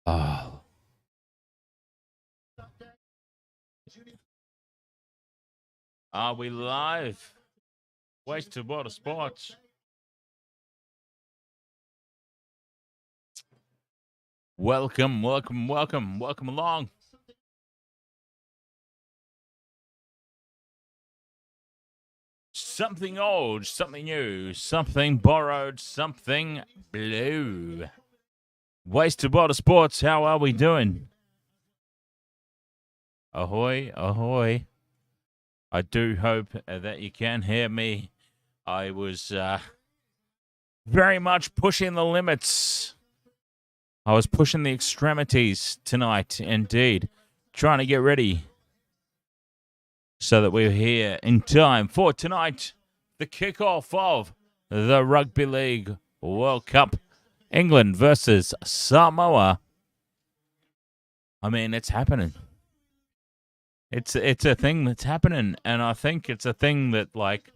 Oh. Are we live? Wasted Water Sports. Welcome along. Something old, something new, something borrowed, something blue. Wasted Water Sports, how are we doing? Ahoy, ahoy. I do hope that you can hear me. I was very much pushing the limits. I was pushing the extremities tonight, indeed. Trying to get ready so that we're here in time for tonight, the kickoff of the Rugby League World Cup. England versus Samoa. I mean, it's happening. It's a thing that's happening, and I think it's a thing that, like,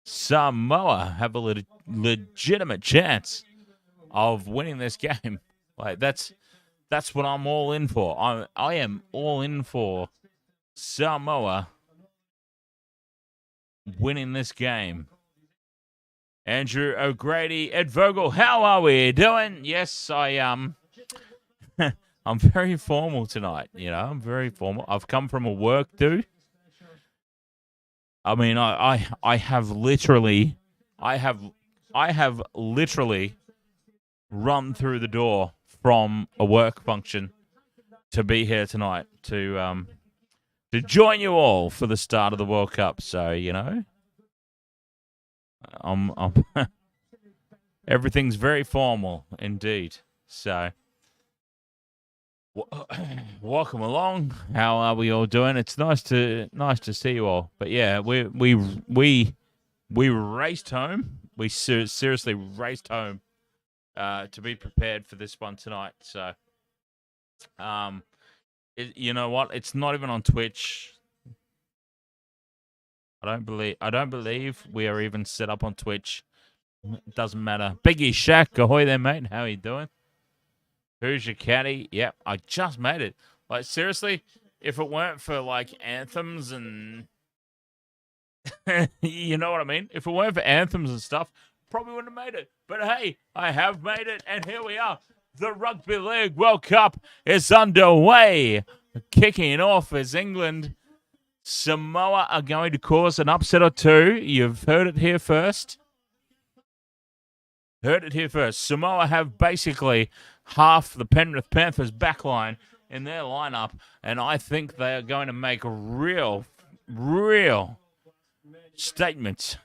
Samoa have a legitimate chance of winning this game. Like, that's what I'm all in for. I am all in for Samoa winning this game. Andrew O'Grady, Ed Vogel, how are we doing? Yes, I'm very formal tonight, you know. I'm very formal. I've come from a work do. I mean, I have literally run through the door from a work function to be here tonight to join you all for the start of the World Cup. So, you know, I'm everything's very formal indeed. So, welcome along. How are we all doing? It's nice to see you all. But yeah, we raced home. We seriously raced home to be prepared for this one tonight. So, you know what? It's not even on Twitch. I don't believe we are even set up on Twitch. It doesn't matter. Biggie Shaq, ahoy there, mate. How are you doing? Who's your caddy? Yep, I just made it. Like, seriously, if it weren't for, like, anthems and... you know what I mean? If it weren't for anthems and stuff, probably wouldn't have made it. But hey, I have made it, and here we are. The Rugby League World Cup is underway. Kicking off as England. Samoa are going to cause an upset or two. You've heard it here first. Samoa have basically half the Penrith Panthers backline in their lineup, and I think they are going to make real statements.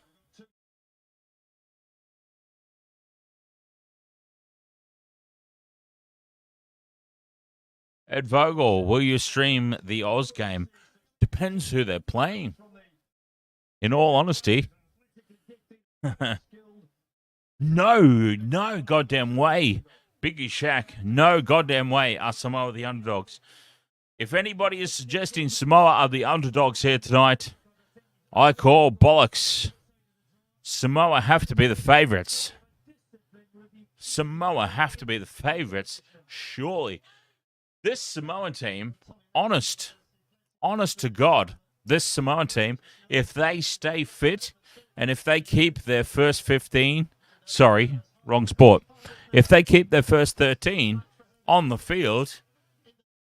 Ed Vogel, will you stream the Oz game? Depends who they're playing. In all honesty. No goddamn way. Biggie Shaq, no goddamn way are Samoa the underdogs. If anybody is suggesting Samoa are the underdogs here tonight, I call bollocks. Samoa have to be the favourites. Surely. This Samoan team, honest to God, this Samoan team, if they stay fit and if they keep their first 15, sorry, wrong sport. If they keep their first 13 on the field,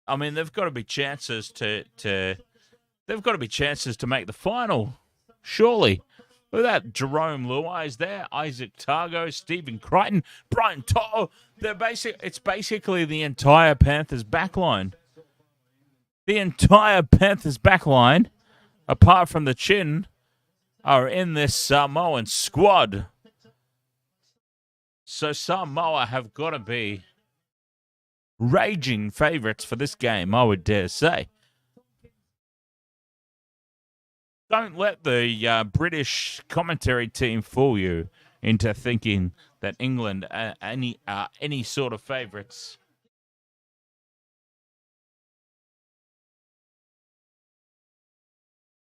I mean, they've got to be chances to make the final. Surely. Look at that. Jerome Luai's there. Isaac Targo, Stephen Crichton, Brian Toto. It's basically the entire Panthers backline. The entire Panthers backline, apart from the chin, are in this Samoan squad. So Samoa have got to be raging favourites for this game, I would dare say. Don't let the British commentary team fool you into thinking that England are any sort of favourites.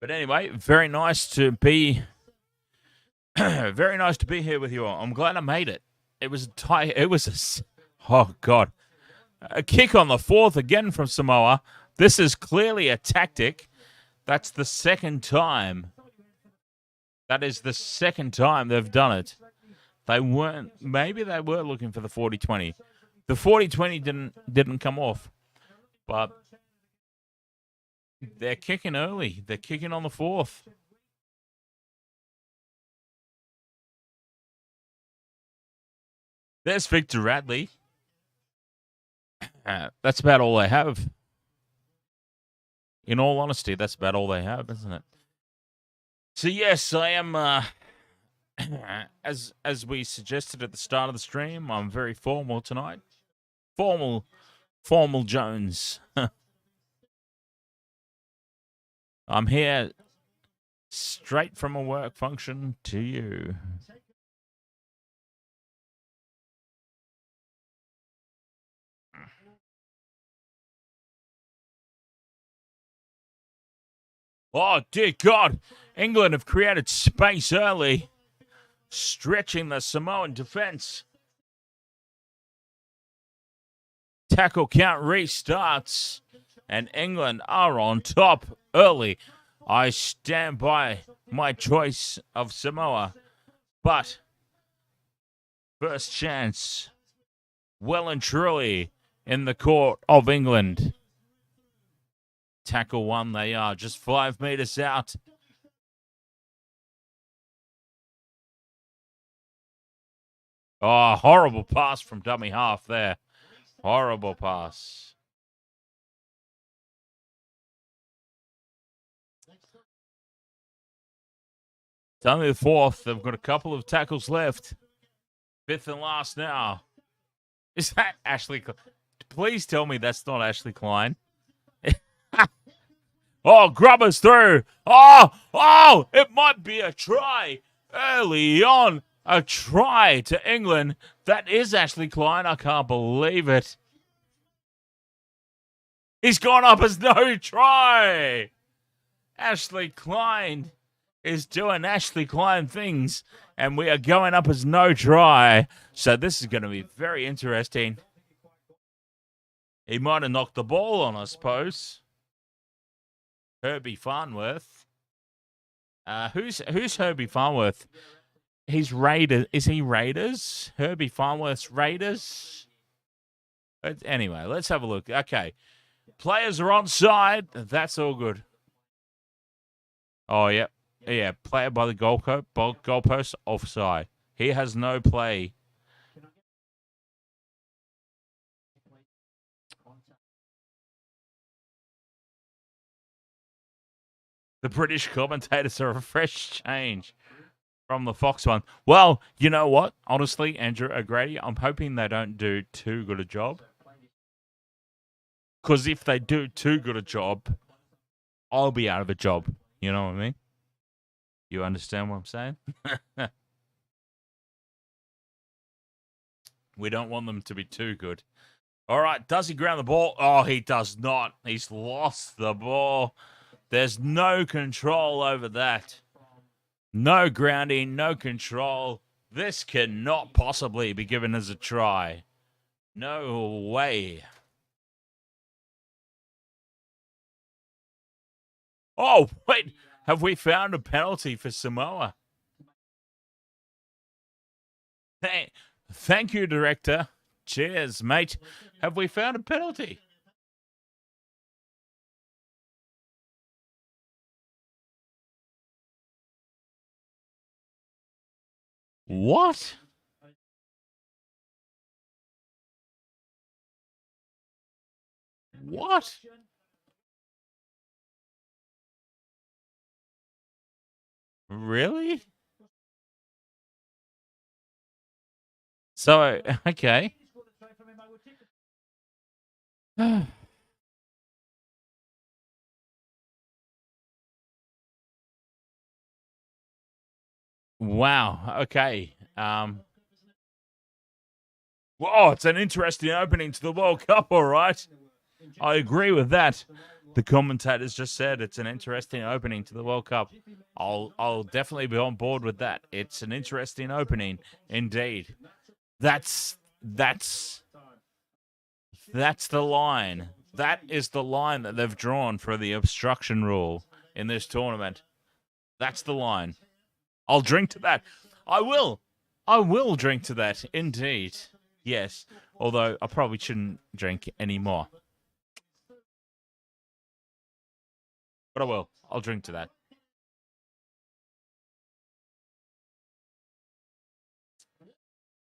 But anyway, very nice to be here with you all. I'm glad I made it. It was Oh, God. A kick on the fourth again from Samoa. This is clearly a tactic. That's the second time. That is the second time they've done it. Maybe they were looking for the 40-20. The 40-20 didn't come off. But they're kicking early. They're kicking on the fourth. There's Victor Radley. That's about all they have. In all honesty, that's about all they have, isn't it? So yes, I am. As we suggested at the start of the stream, I'm very formal tonight. Formal Jones. I'm here straight from a work function to you. Oh, dear God. England have created space early, stretching the Samoan defense. Tackle count restarts, and England are on top early. I stand by my choice of Samoa, but first chance, well and truly, in the court of England. Tackle one they are, just 5 meters out. Oh, horrible pass from dummy half there. Horrible pass. It's only the fourth. They've got a couple of tackles left. Fifth and last now. Is that Ashley? Please tell me that's not Ashley Klein. Oh, Grubber's through. Oh, it might be a try early on. A try to England. That is Ashley Klein. I can't believe it. He's gone up as no try. Ashley Klein is doing Ashley Klein things, and we are going up as no try. So this is going to be very interesting. He might have knocked the ball on, I suppose. Herbie Farnworth. Who's Herbie Farnworth? He's Raiders. Is he Raiders? Herbie Farnworth's Raiders? But anyway, let's have a look. Okay. Players are on side. That's all good. Oh, yeah. Yeah, player by the goalpost offside. He has no play. The British commentators are a fresh change from the Fox one. Well, you know what? Honestly, Andrew O'Grady, I'm hoping they don't do too good a job. Because if they do too good a job, I'll be out of a job. You know what I mean? You understand what I'm saying? We don't want them to be too good. All right, does he ground the ball? Oh, he does not. He's lost the ball. There's no control over that. No grounding, no control. This cannot possibly be given as a try. No way. Oh, wait. Have we found a penalty for Samoa? Thank you, director. Cheers, mate. Have we found a penalty? What? What? Really? So, okay. Wow. Okay. Well, it's an interesting opening to the World Cup, all right. I agree with that. The commentators just said it's an interesting opening to the World Cup. I'll definitely be on board with that. It's an interesting opening, indeed. That's That's the line. That is the line that they've drawn for the obstruction rule in this tournament. That's the line. I'll drink to that. I will. I will drink to that, indeed. Yes. Although I probably shouldn't drink anymore. But I will. I'll drink to that.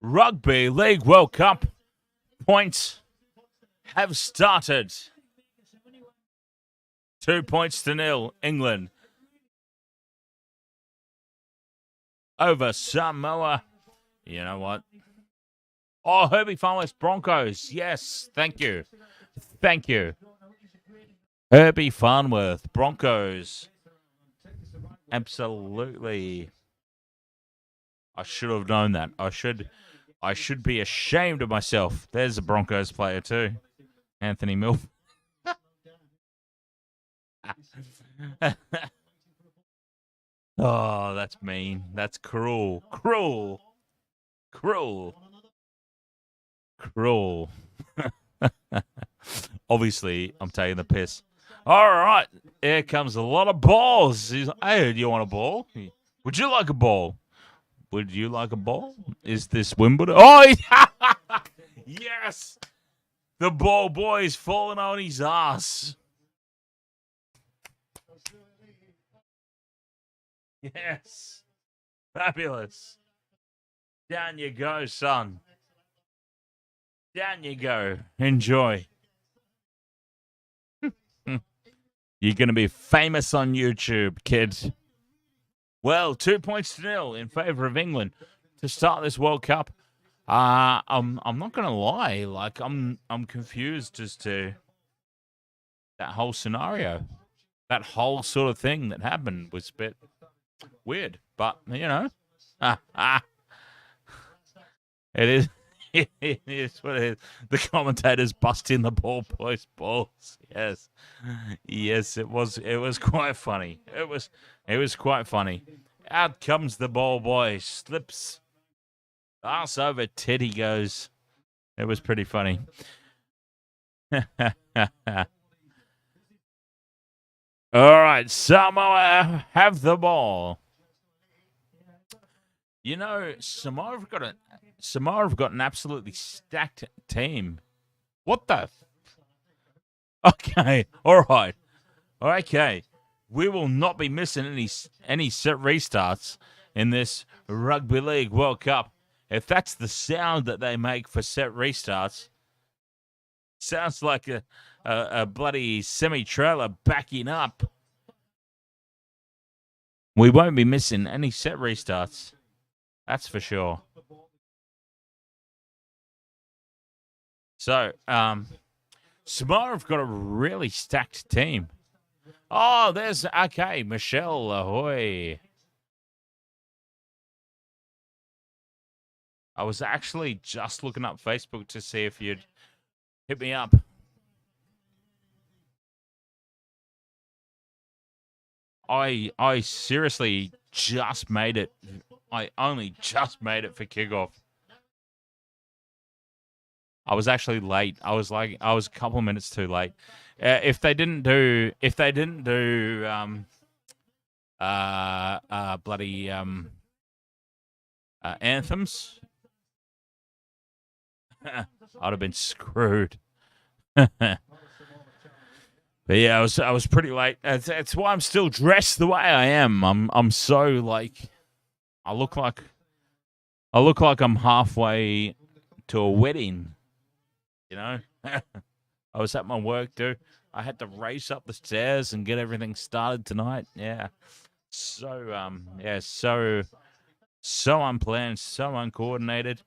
Rugby League World Cup points have started. 2-0, England over Samoa. You know what? Oh, Herbie Farmers Broncos. Yes, thank you. Thank you. Herbie Farnworth Broncos. Absolutely. I should have known that. I should be ashamed of myself. There's a Broncos player too. Anthony Milf. Oh, that's mean. That's cruel. Cruel. Cruel. Cruel. Obviously, I'm taking the piss. All right. Here comes a lot of balls. He's like, hey, do you want a ball? Would you like a ball? Would you like a ball? Is this Wimbledon? Oh, yes. The ball boy is falling on his ass. Yes. Fabulous. Down you go, son. Down you go. Enjoy. You're going to be famous on YouTube, kid. Well, 2-0 in favour of England to start this World Cup. I'm not going to lie. Like, I'm confused as to that whole scenario. That whole sort of thing that happened was a bit weird, but you know, it is. It is what it is. The commentators busting the ball boys' balls. Yes, yes, it was. It was quite funny. It was quite funny. Out comes the ball boy, slips ass over titty goes. It was pretty funny. All right, Samoa have the ball. You know, Samoa have got an absolutely stacked team. What the? Okay, all right, okay. We will not be missing any set restarts in this Rugby League World Cup. If that's the sound that they make for set restarts, sounds like a bloody semi-trailer backing up. We won't be missing any set restarts. That's for sure. So, Samoa have got a really stacked team. Oh, there's, okay, Michelle Ahoy. I was actually just looking up Facebook to see if you'd hit me up. I seriously just made it. I only just made it for kickoff. I was actually late. I was a couple of minutes too late. If they didn't do bloody anthems, I'd have been screwed. But yeah, I was pretty late. That's why I'm still dressed the way I am. I'm so like, I look like I'm halfway to a wedding. You know, I was at my work, dude. I had to race up the stairs and get everything started tonight. Yeah, so so unplanned, so uncoordinated.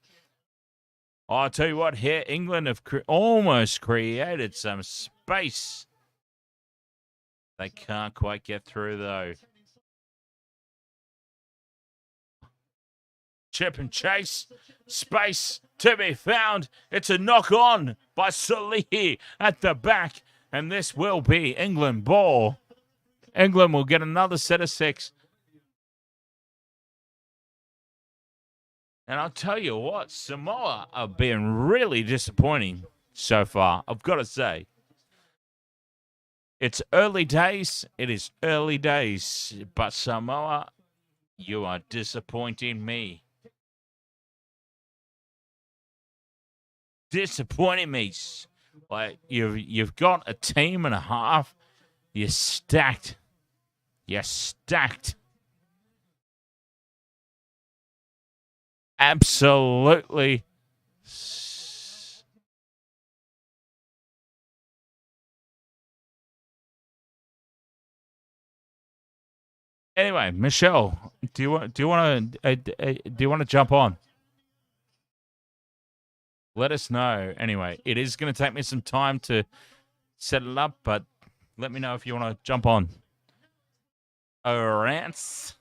Oh, I'll tell you what, here England have almost created some space. They can't quite get through, though. Chip and chase. Space to be found. It's a knock on by Salihi at the back. And this will be England ball. England will get another set of 6. And I'll tell you what, Samoa are being really disappointing. so far. I've got to say. It's early days. It is early days. But Samoa, you are disappointing me. Disappointing me. Like you've got a team and a half. You're stacked. You're stacked. Absolutely. Anyway, Michelle, do you want to jump on? Let us know. Anyway, it is going to take me some time to set it up, but let me know if you want to jump on. Rants.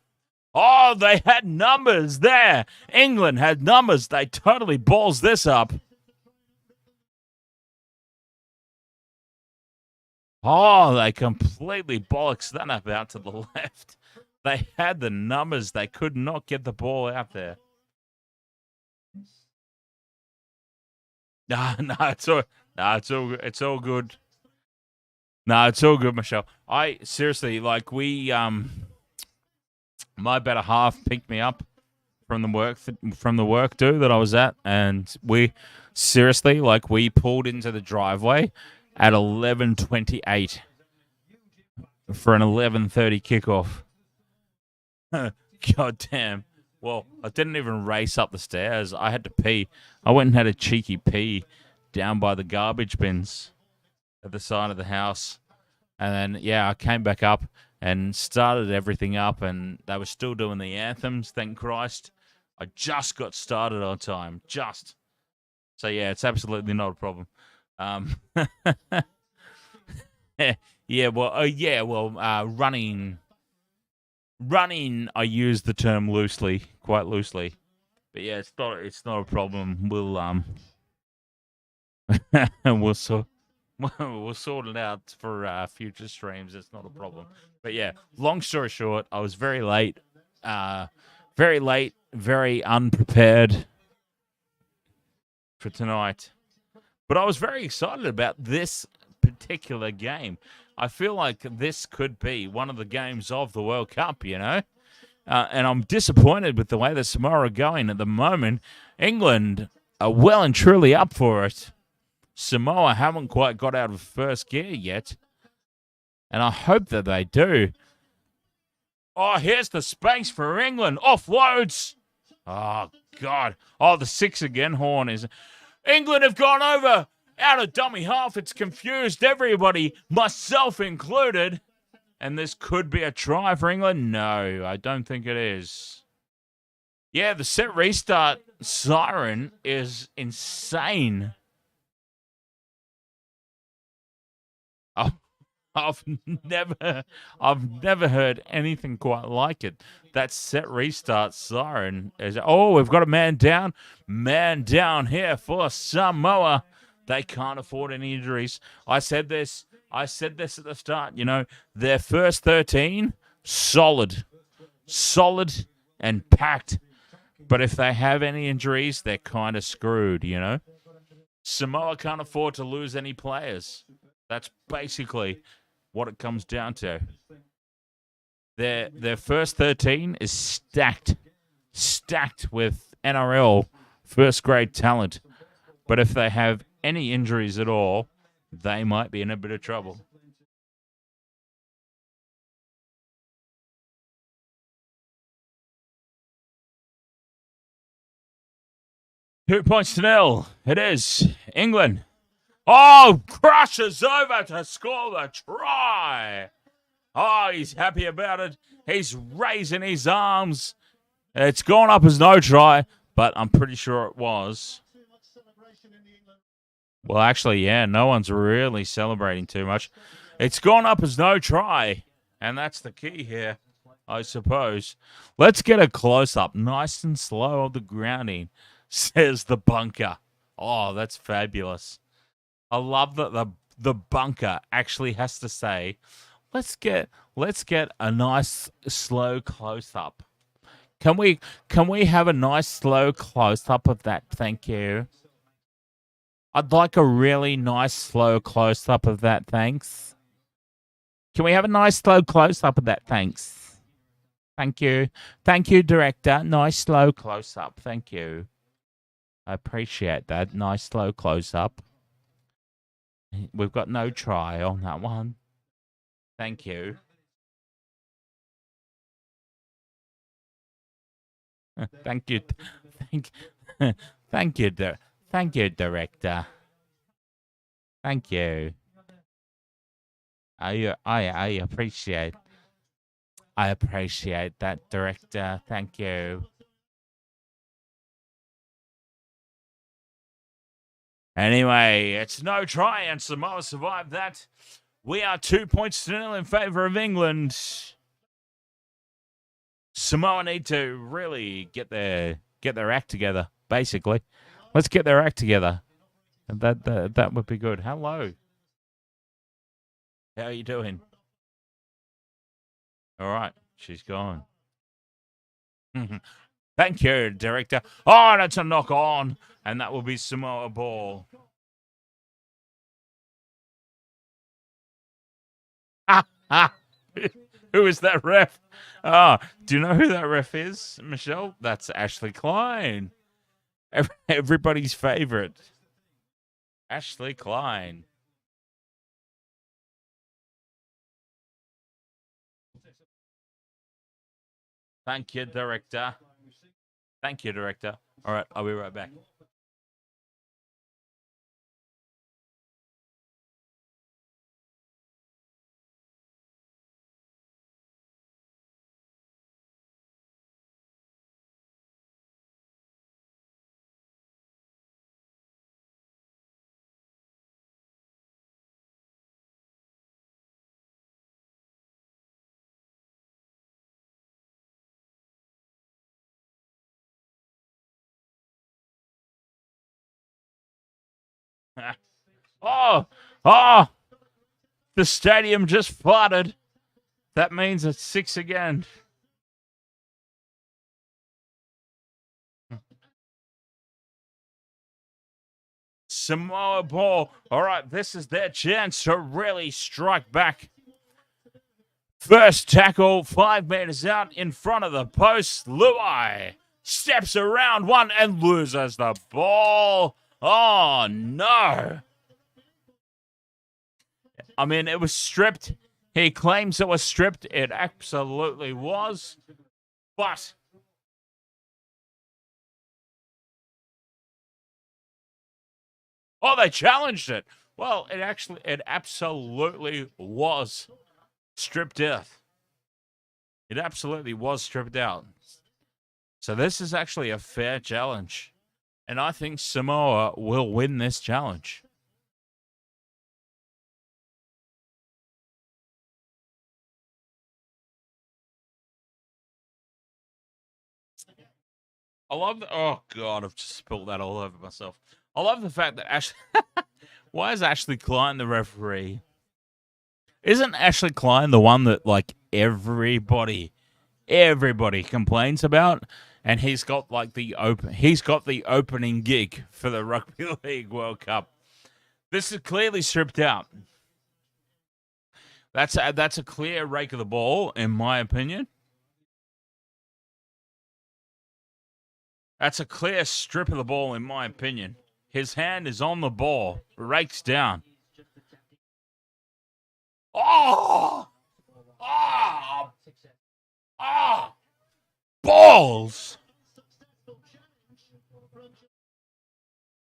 Oh, they had numbers there. England had numbers. They totally balls this up. Oh, they completely bollocks that up out to the left. They had the numbers. They could not get the ball out there. No, it's all good. No, it's all good, Michelle. I seriously my better half picked me up from the work do that I was at, and we seriously we pulled into the driveway at 11:28 for an 11:30 kickoff. God damn. Well, I didn't even race up the stairs. I had to pee. I went and had a cheeky pee down by the garbage bins at the side of the house. And then, I came back up and started everything up, and they were still doing the anthems, thank Christ. I just got started on time. Just. So, it's absolutely not a problem. Running, I use the term loosely, quite loosely, but it's not a problem. We'll we'll sort it out for future streams. It's not a problem. But long story short, I was very late, very unprepared for tonight, but I was very excited about this particular game. I feel like this could be one of the games of the World Cup, and I'm disappointed with the way the Samoa are going at the moment. England are well and truly up for it. Samoa haven't quite got out of first gear yet, and I hope that they do. Oh, here's the space for England. Offloads. Oh, God. Oh, the 6 again. Horn is... England have gone over. Out of dummy half, it's confused everybody, myself included. And this could be a try for England? No, I don't think it is. Yeah, the set restart siren is insane. I've never heard anything quite like it. That set restart siren is... Oh, we've got a man down. Man down here for Samoa. They can't afford any injuries. I said this at the start. Their first 13, solid and packed. But if they have any injuries, they're kind of screwed, Samoa can't afford to lose any players. That's basically what it comes down to. Their first 13 is stacked with NRL first grade talent. But if they have any injuries at all, they might be in a bit of trouble. Two points to nil. It is England. Oh, crushes over to score the try. Oh, he's happy about it. He's raising his arms. It's gone up as no try, but I'm pretty sure it was. Well, actually, no one's really celebrating too much. It's gone up as no try, and that's the key here, I suppose. Let's get a close-up, nice and slow of the grounding, says the bunker. Oh, that's fabulous. I love that the bunker actually has to say, let's get a nice slow close-up. Can we have a nice slow close-up of that? Thank you. I'd like a really nice slow close-up of that, thanks. Can we have a nice slow close-up of that, thanks? Thank you. Thank you, director. Nice slow close-up. Thank you. I appreciate that. Nice slow close-up. We've got no try on that one. Thank you. Thank you. Thank you, director. Thank you. I appreciate that, director. Thank you. Anyway, it's no try, and Samoa survived that. We are 2 points to nil in favour of England. Samoa need to really get their act together. Basically, let's get their act together. That would be good. Hello, how are you doing? All right, she's gone. Thank you, director. Oh, that's a knock on, and that will be Samoa ball. Who is that ref? Oh, do you know who that ref is, Michelle? That's Ashley Klein. Everybody's favorite. Ashley Klein. Thank you, director. Thank you, director. All right, I'll be right back. Oh, the stadium just flooded. That means it's 6 again. Samoa ball. All right, this is their chance to really strike back. First tackle, 5 meters out in front of the post. Luai steps around one and loses the ball. Oh, no. I mean, it was stripped. He claims it was stripped. It absolutely was. But they challenged it. Well, it absolutely was stripped out. It absolutely was stripped out. So this is actually a fair challenge. And I think Samoa will win this challenge. I love oh God, I've just spilled that all over myself. I love the fact that Ashley why is Ashley Klein the referee? Isn't Ashley Klein the one that like everybody complains about? And he's got like the opening gig for the Rugby League World Cup. This is clearly stripped out. That's a clear rake of the ball, in my opinion. That's a clear strip of the ball, in my opinion. His hand is on the ball, rakes down. Oh! Oh! Oh! Balls!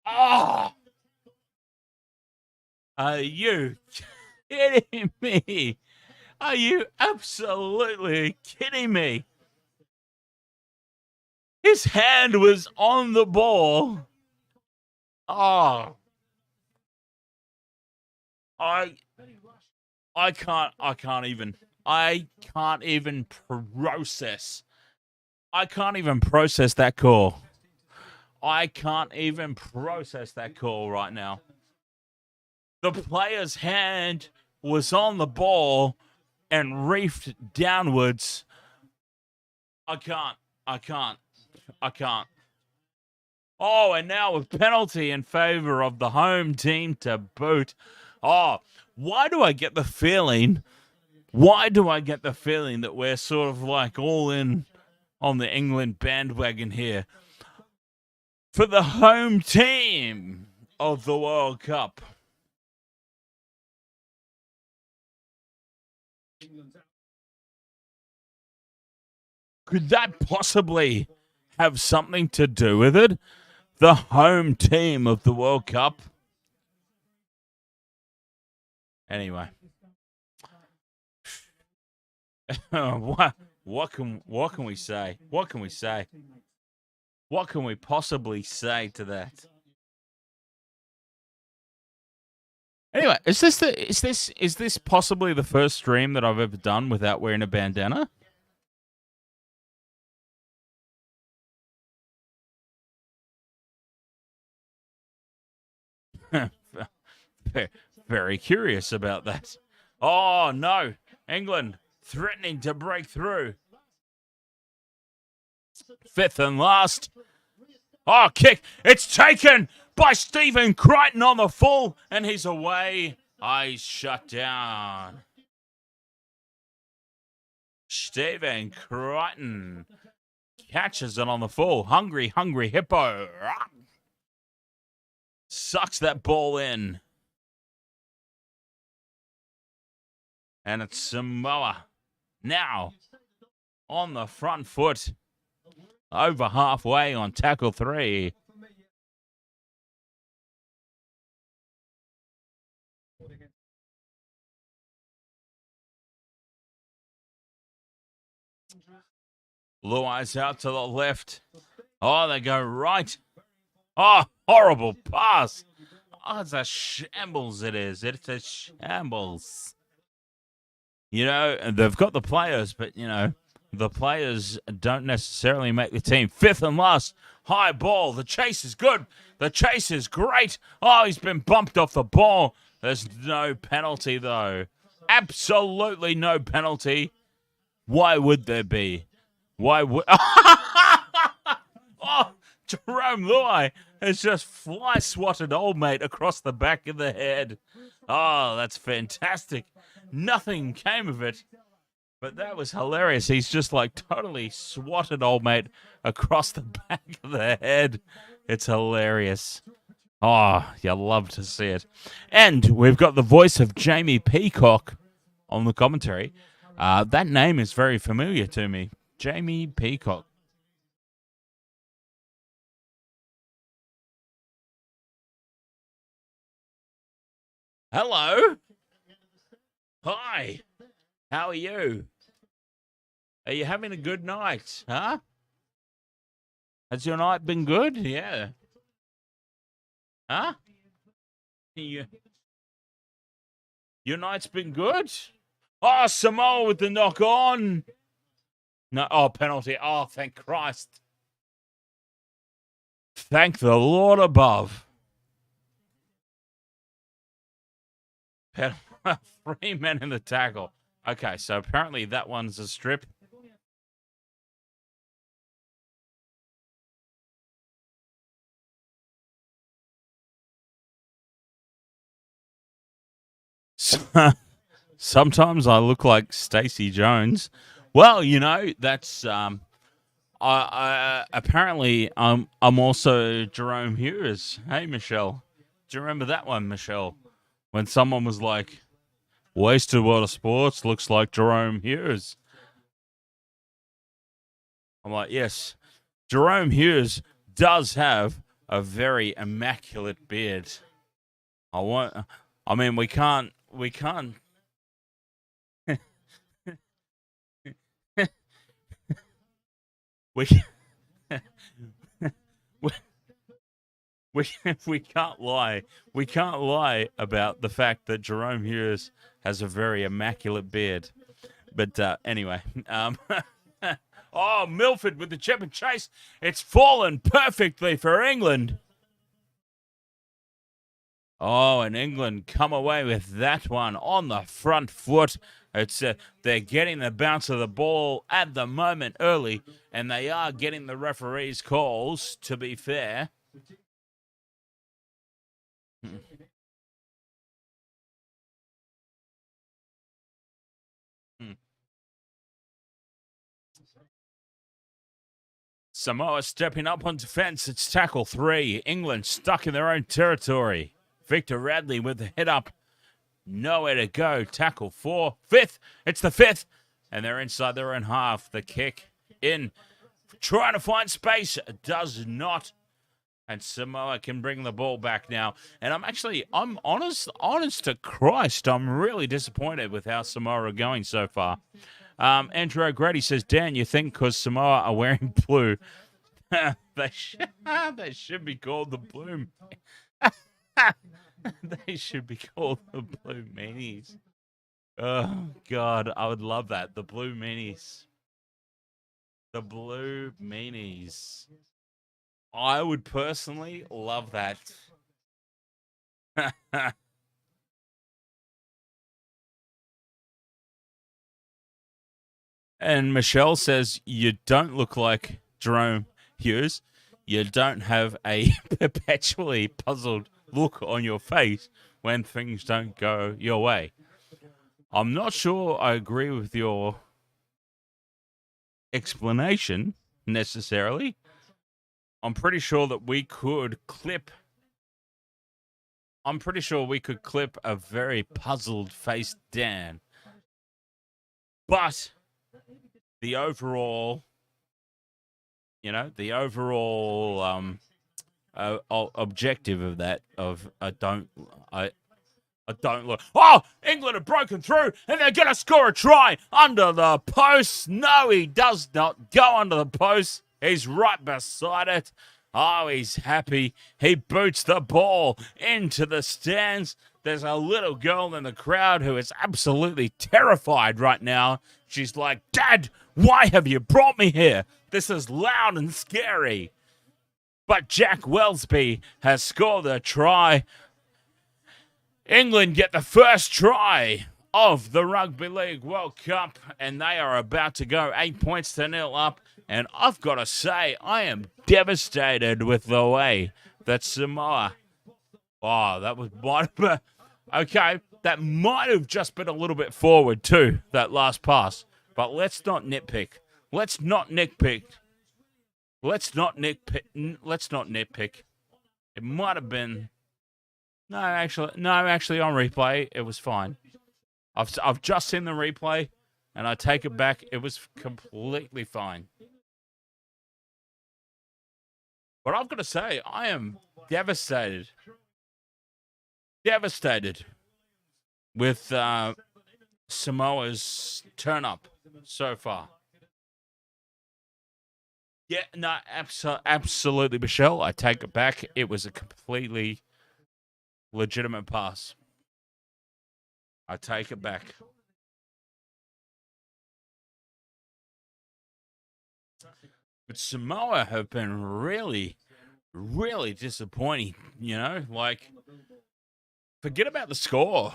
Oh! Are you kidding me? Are you absolutely kidding me? His hand was on the ball. Oh. I can't even process. I can't even process that call. I can't even process that call right now. The player's hand was on the ball and reefed downwards. I can't. Oh, and now a penalty in favour of the home team to boot. Oh, why do I get the feeling that we're sort of like all in on the England bandwagon here for the home team of the World Cup? Could that possibly have something to do with it? The home team of the World Cup? Anyway. What can we say? What can we say? What can we possibly say to that? Anyway, is this possibly the first stream that I've ever done without wearing a bandana? Very curious about that. Oh no, England threatening to break through. Fifth and last. Oh, kick. It's taken by Stephen Crichton on the full, and he's away. He's shut down. Stephen Crichton catches it on the full. Hungry hippo. Sucks that ball in. And it's Samoa now on the front foot. Over halfway on tackle 3. Luai's out to the left. Oh, they go right. Oh, horrible pass. Oh, it's a shambles it is. It's a shambles. You know, they've got the players, but, you know, the players don't necessarily make the team. Fifth and last, high ball. The chase is good. The chase is great. Oh, he's been bumped off the ball. There's no penalty, though. Absolutely no penalty. Why would there be? Why would... Oh, Jerome Luai has just fly-swatted old mate across the back of the head. Oh, that's fantastic. Nothing came of it. But that was hilarious. He's just like totally swatted old mate across the back of the head. It's hilarious. Oh, you love to see it. And we've got the voice of Jamie Peacock on the commentary. That name is very familiar to me. Jamie Peacock. Hello. Hi. How are you? Are you having a good night, huh? Has your night been good? Yeah. Huh? Your night's been good? Oh, Samoa with the knock on. No, oh, penalty. Oh, thank Christ. Thank the Lord above. 3 men in the tackle. Okay, so apparently that one's a strip. Sometimes I look like Stacey Jones. Well, you know, that's apparently I'm also Jerome Hughes. Hey, Michelle. Do you remember that one, Michelle? When someone was like, wasted world of sports, looks like Jerome Hughes. I'm like, yes, Jerome Hughes does have a very immaculate beard. I mean, we can't we we can't lie. We can't lie about the fact that Jerome Hughes has a very immaculate beard. But anyway, oh, Milford with the chip and chase. It's fallen perfectly for England. Oh, and England come away with that one on the front foot. It's they're getting the bounce of the ball at the moment early, and they are getting the referee's calls, to be fair. Samoa stepping up on defense. It's tackle 3. England stuck in their own territory. Victor Radley with the head up. Nowhere to go. Tackle 4. 5th. It's the 5th. And they're inside their own half. The kick in. Trying to find space. Does not. And Samoa can bring the ball back now. And I'm honest to Christ, I'm really disappointed with how Samoa are going so far. Andrew O'Grady says, Dan, you think because Samoa are wearing blue, they should be called the blue. They should be called the blue meanies. Oh, God, I would love that. The blue meanies. The blue meanies. I would personally love that. And Michelle says, you don't look like Jerome Hughes. You don't have a perpetually puzzled look on your face when things don't go your way. I'm not sure I agree with your explanation necessarily. I'm pretty sure that we could clip a very puzzled-faced Dan. But the overall objective of that, I don't look. Oh, England have broken through, and they're going to score a try under the post. No, he does not go under the post. He's right beside it. Oh, he's happy. He boots the ball into the stands. There's a little girl in the crowd who is absolutely terrified right now. She's like, Dad, why have you brought me here? This is loud and scary. But Jack Wellsby has scored a try. England get the first try of the Rugby League World Cup, and they are about to go 8-0 up. And I've got to say, I am devastated with the way that Samoa. Oh, that was okay. That might have just been a little bit forward too, that last pass. But let's not nitpick. Let's not nitpick. It might have been. No, actually, on replay, it was fine. I've just seen the replay, and I take it back. It was completely fine. But I've got to say, I am devastated. Devastated with Samoa's turn up so far. Yeah, no, absolutely, Michelle. I take it back. It was a completely legitimate pass. I take it back. But Samoa have been really, really disappointing, you know? Like, forget about the score.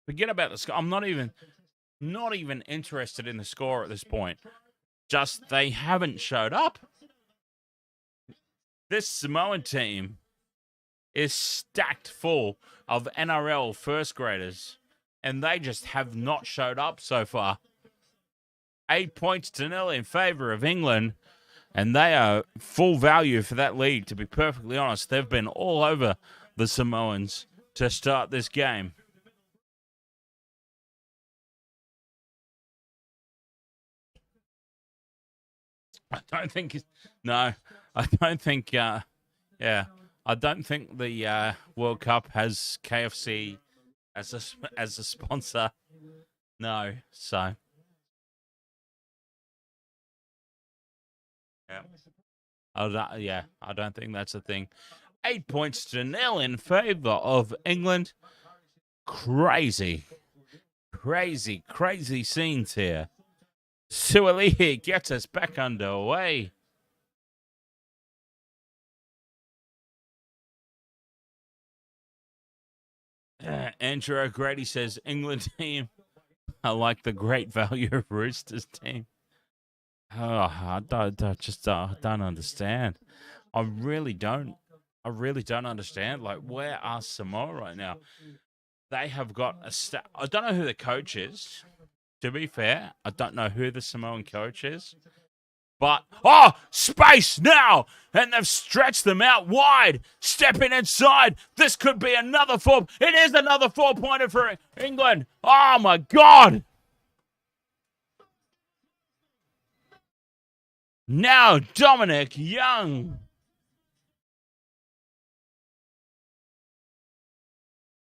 Forget about the score. I'm not even interested in the score at this point. Just they haven't showed up. This Samoan team is stacked full of NRL first graders, and they just have not showed up so far. 8-0 in favour of England, and they are full value for that lead, to be perfectly honest. They've been all over the Samoans to start this game. I don't think the World Cup has KFC as a sponsor. No, so I don't think that's a thing. 8-0 in favour of England. Crazy scenes here. Sualihi gets us back underway. Andrew O'Grady says, England team, I like the great value of Roosters team. Oh, I don't understand. I really don't. I really don't understand. Like, where are Samoa right now? They have got I don't know who the coach is. To be fair, I don't know who the Samoan coach is. But, space now! And they've stretched them out wide. Stepping inside. This could be another 4. It is another 4-pointer for England. Oh, my God. Now, Dominic Young.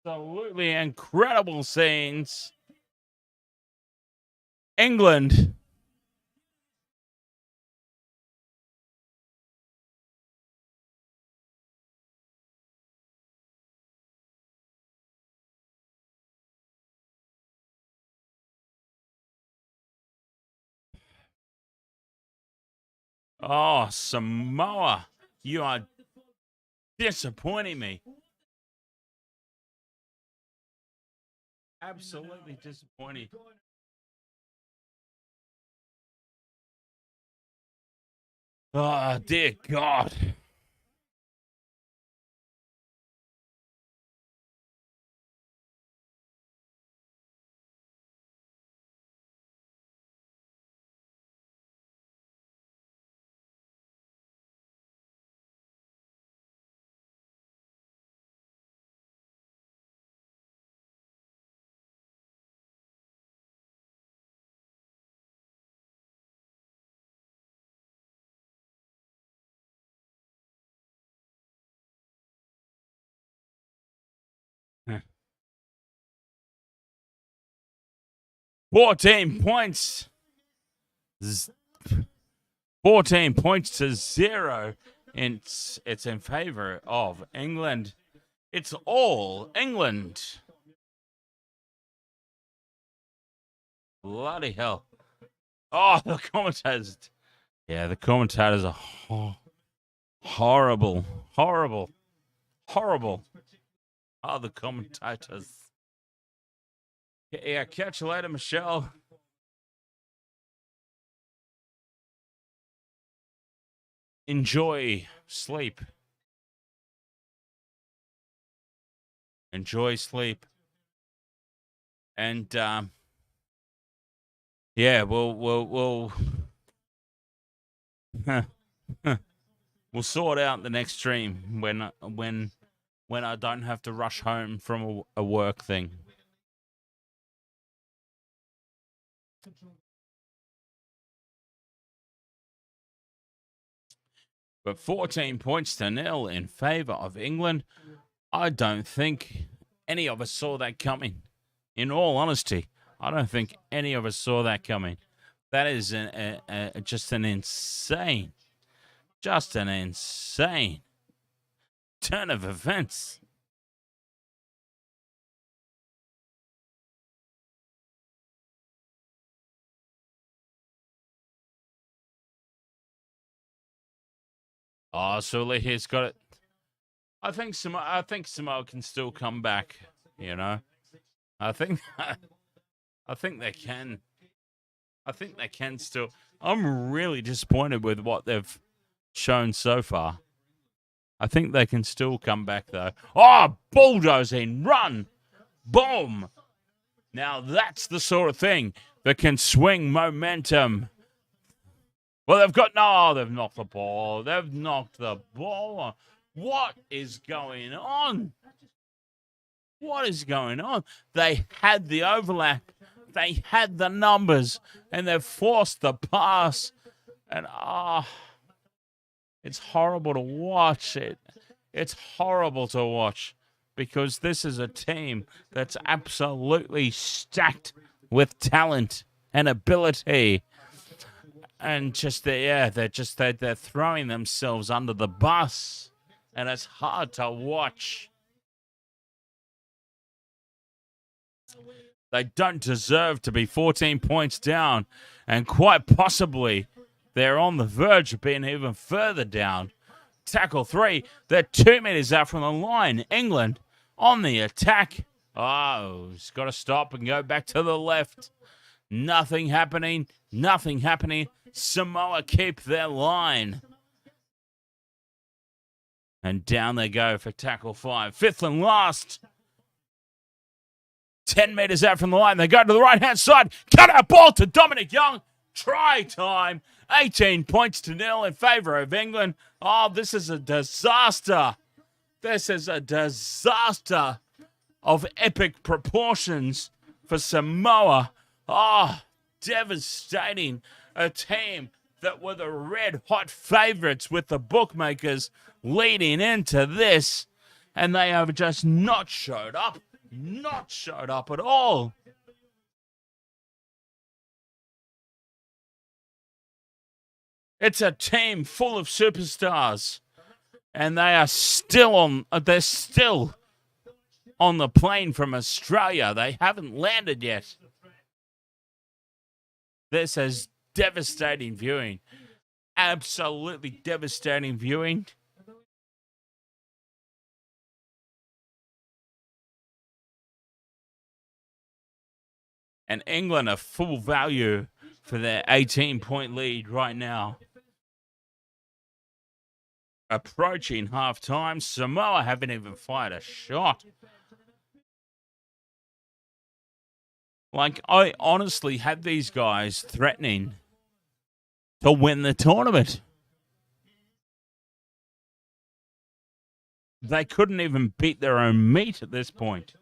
Absolutely incredible scenes. England. Oh, Samoa, you are disappointing me. Absolutely disappointing. Oh, dear God. Huh. 14 points. 14 points to 0. It's in favor of England. It's all England. Bloody hell. Oh, the commentators. Yeah, the commentators are horrible. Horrible. Horrible. Oh, the commentators. Yeah, catch you later, Michelle. Enjoy sleep. Enjoy sleep. And yeah, we'll we'll sort out the next stream when I don't have to rush home from a work thing. But 14 points to 0 in favor of England. I don't think any of us saw that coming. In all honesty, I don't think any of us saw that coming. That is just an insane turn of events. Oh, so he's got it. I think Samoa can still come back. You know, I think they can. I think they can still. I'm really disappointed with what they've shown so far. I think they can still come back though. Oh, bulldozing, run, boom. Now that's the sort of thing that can swing momentum. Well, they've knocked the ball. They've knocked the ball. What is going on? What is going on? They had the overlap. They had the numbers, and they've forced the pass. And it's horrible to watch it. It's horrible to watch because this is a team that's absolutely stacked with talent and ability. And they're throwing themselves under the bus, and it's hard to watch. They don't deserve to be 14 points down, and quite possibly they're on the verge of being even further down. Tackle 3, they're 2 meters out from the line. England on the attack. Oh, he's got to stop and go back to the left. Nothing happening. Samoa keep their line. And down they go for tackle 5. Fifth and last. 10 metres out from the line. They go to the right-hand side. Cut out ball to Dominic Young. Try time. 18 points to 0 in favour of England. Oh, this is a disaster. This is a disaster of epic proportions for Samoa. Oh, devastating. A team that were the red-hot favourites with the bookmakers leading into this. And they have just not showed up. Not showed up at all. It's a team full of superstars, and they are still on. They're still on the plane from Australia. They haven't landed yet. This is devastating viewing. Absolutely devastating viewing. And England are full value for their 18-point lead right now. Approaching half-time, Samoa haven't even fired a shot. Like, I honestly had these guys threatening to win the tournament. They couldn't even beat their own meat at this point.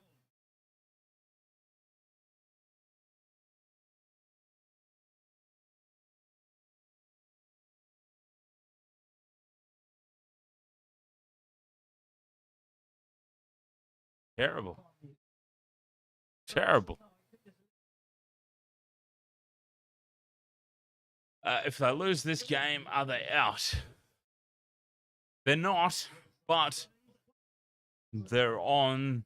Terrible. Terrible. If they lose this game, are they out? They're not, but they're on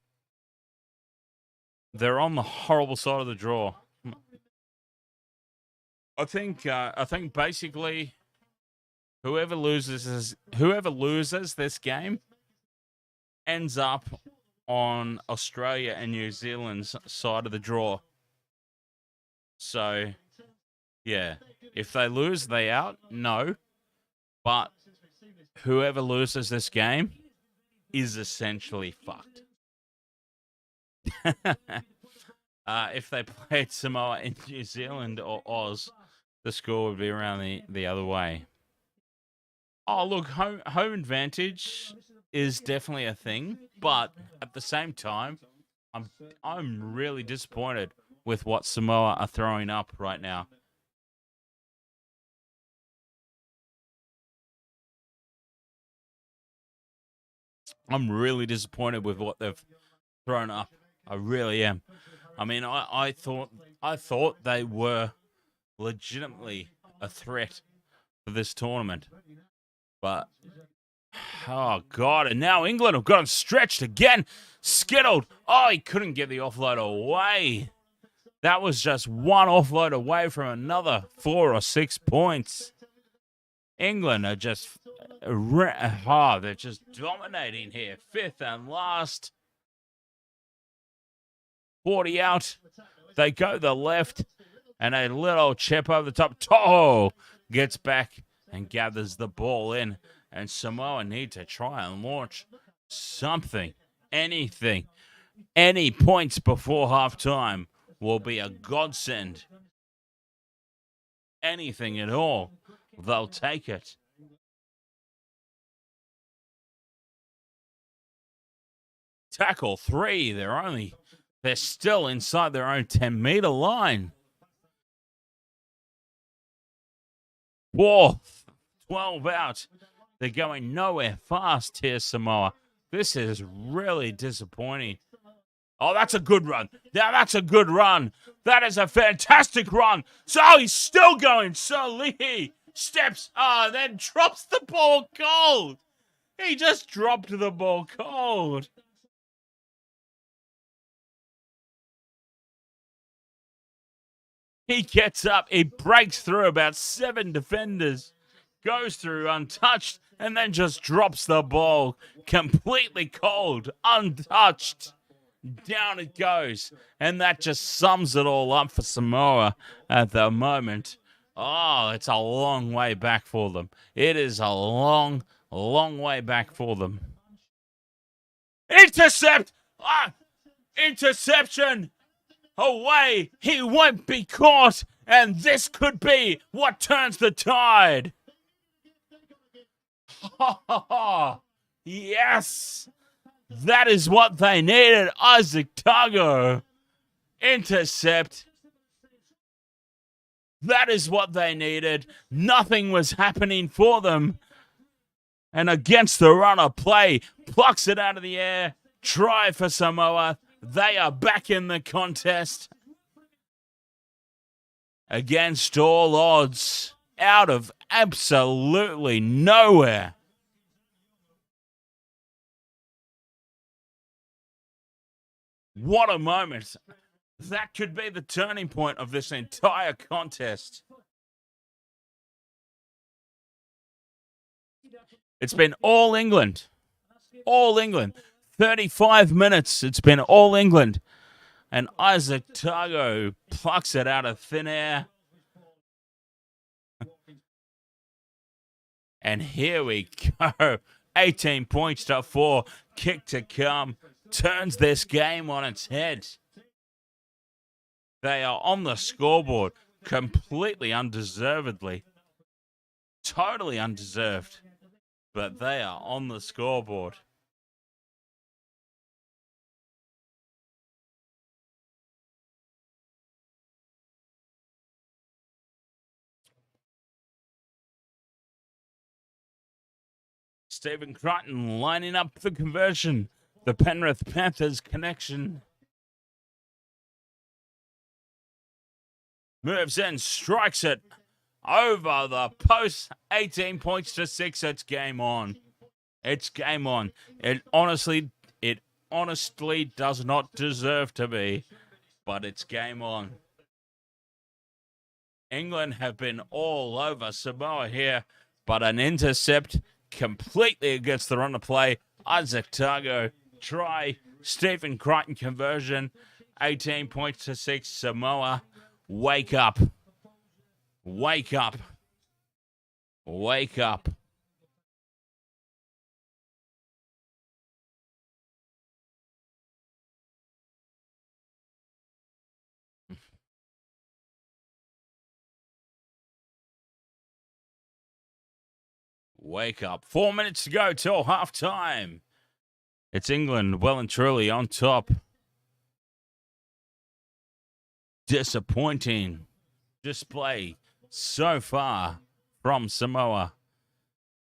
the horrible side of the draw. I think basically whoever loses this game ends up on Australia and New Zealand's side of the draw. So, yeah, if they lose, they out? No. But whoever loses this game is essentially fucked. If they played Samoa in New Zealand or Oz, the score would be around the other way. Oh, look, home advantage is definitely a thing, but at the same time, I'm really disappointed with what Samoa are throwing up right now. I'm really disappointed with what they've thrown up. I really am. I mean, I thought they were legitimately a threat for this tournament. But, oh, God. And now England have got him stretched again. Skittled. Oh, he couldn't get the offload away. That was just one offload away from another 4 or 6 points. England are just, they're just dominating here. Fifth and last. 40 out. They go the left. And a little chip over the top. Toho gets back and gathers the ball in. And Samoa need to try and launch something, anything. Any points before halftime will be a godsend. Anything at all, they'll take it. Tackle 3, they're still inside their own 10-meter line. Fourth, 12 out. They're going nowhere fast here, Samoa. This is really disappointing. Oh, that's a good run. Yeah, that's a good run. That is a fantastic run. So he's still going. So Lee steps, then drops the ball cold. He just dropped the ball cold. He gets up. He breaks through about 7 defenders. Goes through untouched. And then just drops the ball completely cold. Untouched. Down it goes. And that just sums it all up for Samoa at the moment. Oh, it's a long way back for them. It is a long, A long way back for them. Intercept! Interception! Away! He won't be caught! And this could be what turns the tide! Yes! That is what they needed. Isaac Tago. Intercept. That is what they needed. Nothing was happening for them. And against the runner play, plucks it out of the air. Try for Samoa. They are back in the contest. Against all odds. Out of absolutely nowhere. What a moment. That could be the turning point of this entire contest. It's been all England. All England. 35 minutes. It's been all England. And Isaac Tago plucks it out of thin air. And here we go. 18 points to 4. Kick to come. Turns this game on its head. They are on the scoreboard completely undeservedly. Totally undeserved. But they are on the scoreboard. Stephen Crichton lining up the conversion. The Penrith Panthers connection. Moves in, strikes it over the post. 18 points to 6. It's game on. It's game on. It honestly does not deserve to be, but it's game on. England have been all over Samoa here, but an intercept completely against the run of play. Isaac Tago try. Stephen Crichton conversion. 18 points to 6. Samoa, wake up. Wake up. Wake up. Wake up. 4 minutes to go till half time. It's England well and truly on top. Disappointing display so far from Samoa.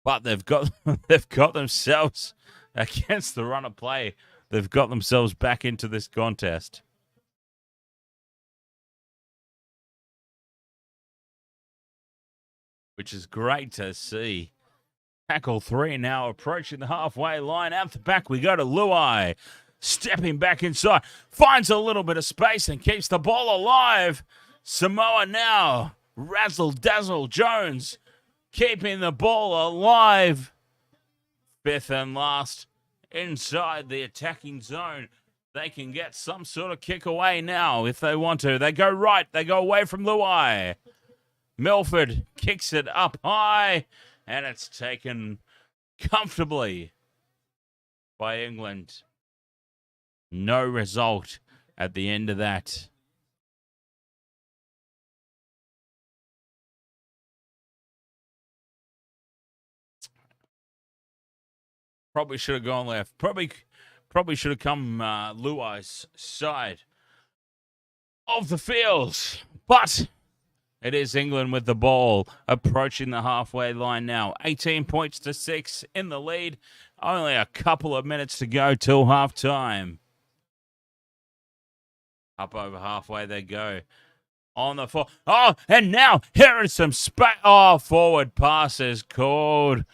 But they've got themselves against the run of play. They've got themselves back into this contest. Which is great to see. Tackle 3 now approaching the halfway line. Out the back we go to Luai. Stepping back inside. Finds a little bit of space and keeps the ball alive. Samoa now. Razzle dazzle Jones. Keeping the ball alive. 5th and last. Inside the attacking zone. They can get some sort of kick away now if they want to. They go right. They go away from Luai. Milford kicks it up high. And it's taken comfortably by England. No result at the end of that. Probably should have gone left. Probably should have come Luai's side of the field. But it is England with the ball approaching the halfway line now. 18 points to 6 in the lead. Only a couple of minutes to go till half time. Up over halfway they go. On the floor. Oh, and now here is some space. Oh, forward pass is called.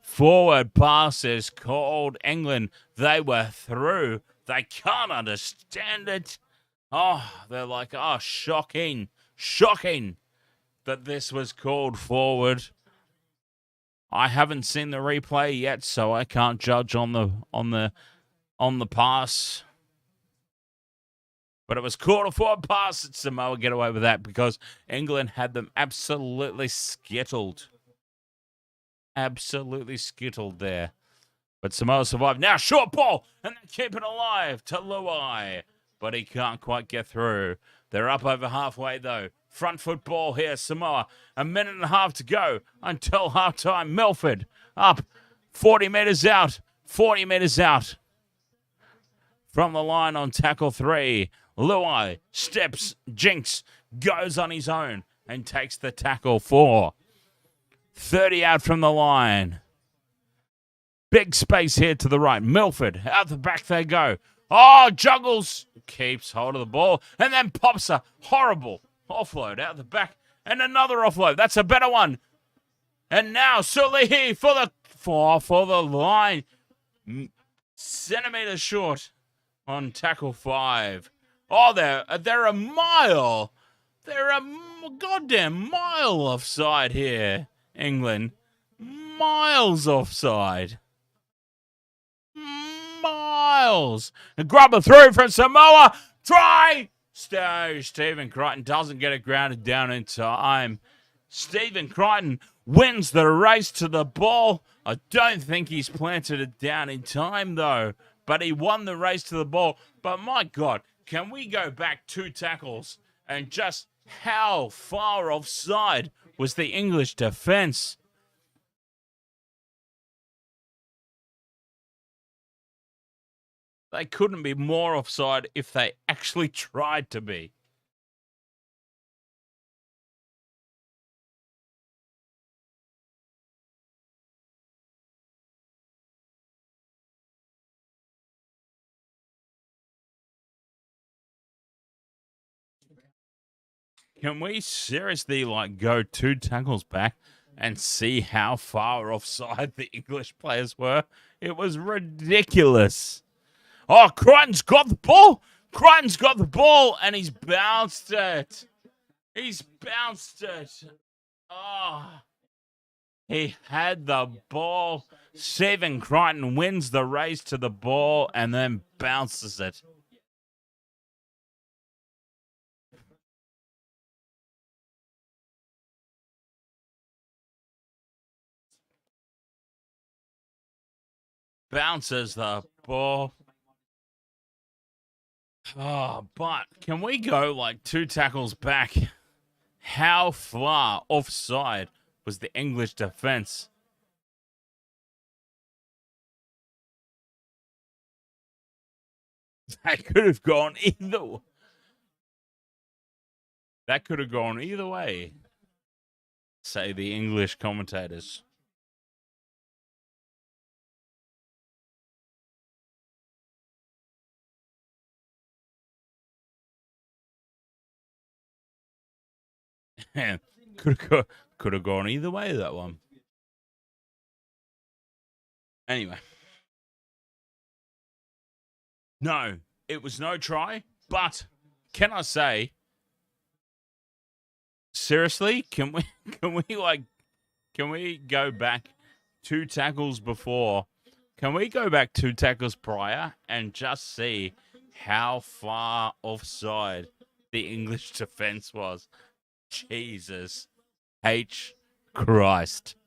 Forward pass is called. England, they were through. They can't understand it. Oh, they're like, oh, shocking. Shocking that this was called forward. I haven't seen the replay yet, so I can't judge on the pass. But it was called a forward pass. Samoa get away with that because England had them absolutely skittled. absolutely skittled there. But Samoa survived. Now short ball, and they keep it alive to Luai. But he can't quite get through. They're up over halfway, though. Front foot ball here, Samoa. A minute and a half to go until halftime. Milford up 40 metres out. 40 metres out from the line on tackle 3. Luai steps, jinx, goes on his own and takes the tackle 4. 30 out from the line. Big space here to the right. Milford, out the back they go. Oh, juggles. Keeps hold of the ball and then pops a horrible offload out the back. And another offload. That's a better one. And now Sulihi for the line. Centimetres short on tackle 5. Oh, they're a mile. They're a goddamn mile offside here, England. Miles offside. Miles. A grubber through from Samoa. Try. Stephen Crichton doesn't get it grounded down in time. Stephen Crichton wins the race to the ball. I don't think he's planted it down in time, though. But he won the race to the ball. But my God, can we go back 2 tackles and just how far offside was the English defence? They couldn't be more offside if they actually tried to be. Can we seriously go 2 tackles back and see how far offside the English players were? It was ridiculous. Oh, Crichton's got the ball. Crichton's got the ball and he's bounced it. He's bounced it. Oh, he had the ball. Stephen Crichton wins the race to the ball and then bounces it. Bounces the ball. Oh, but can we go 2 tackles back? How far offside was the English defence? That could have gone either. That could have gone either way, say the English commentators. Could have gone either way, that one. Anyway. No, it was no try, but can I say, seriously, can we go back 2 tackles before? Can we go back 2 tackles prior and just see how far offside the English defence was? Jesus H. Christ.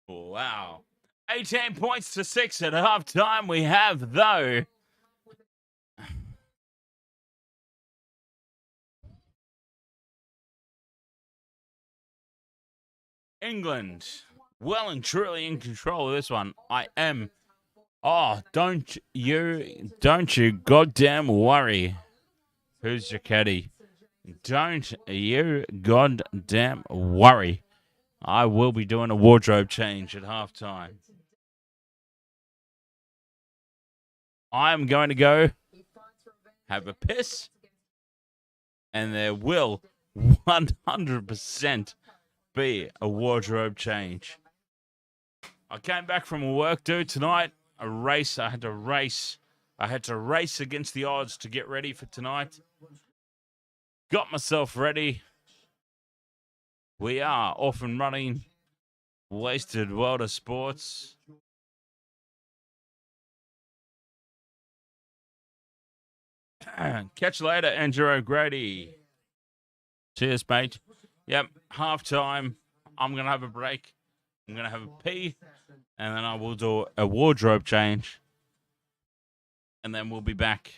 Wow. 18 points to 6 at halftime we have, though. England, well and truly in control of this one. I am. Oh, don't you goddamn worry. Who's your caddy? Don't you goddamn worry. I will be doing a wardrobe change at halftime. I am going to go have a piss, and there will 100% be a wardrobe change. I came back from a work do tonight. A race. I had to race. I had to race against the odds to get ready for tonight. Got myself ready. We are off and running. Wasted World of Sports. Catch you later, Andrew O'Grady. Cheers, mate. Yep, half time. I'm going to have a break. I'm going to have a pee. And then I will do a wardrobe change. And then we'll be back.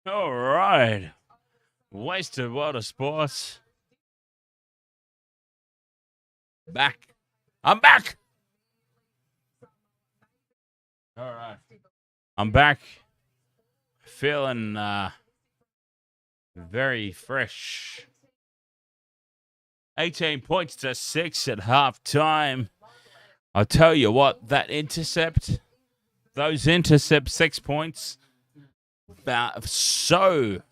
All right. Wasted water sports. Back. I'm back. All right. I'm back. Feeling very fresh. 18 points to 6 at halftime. I'll tell you what, those intercept 6 points, so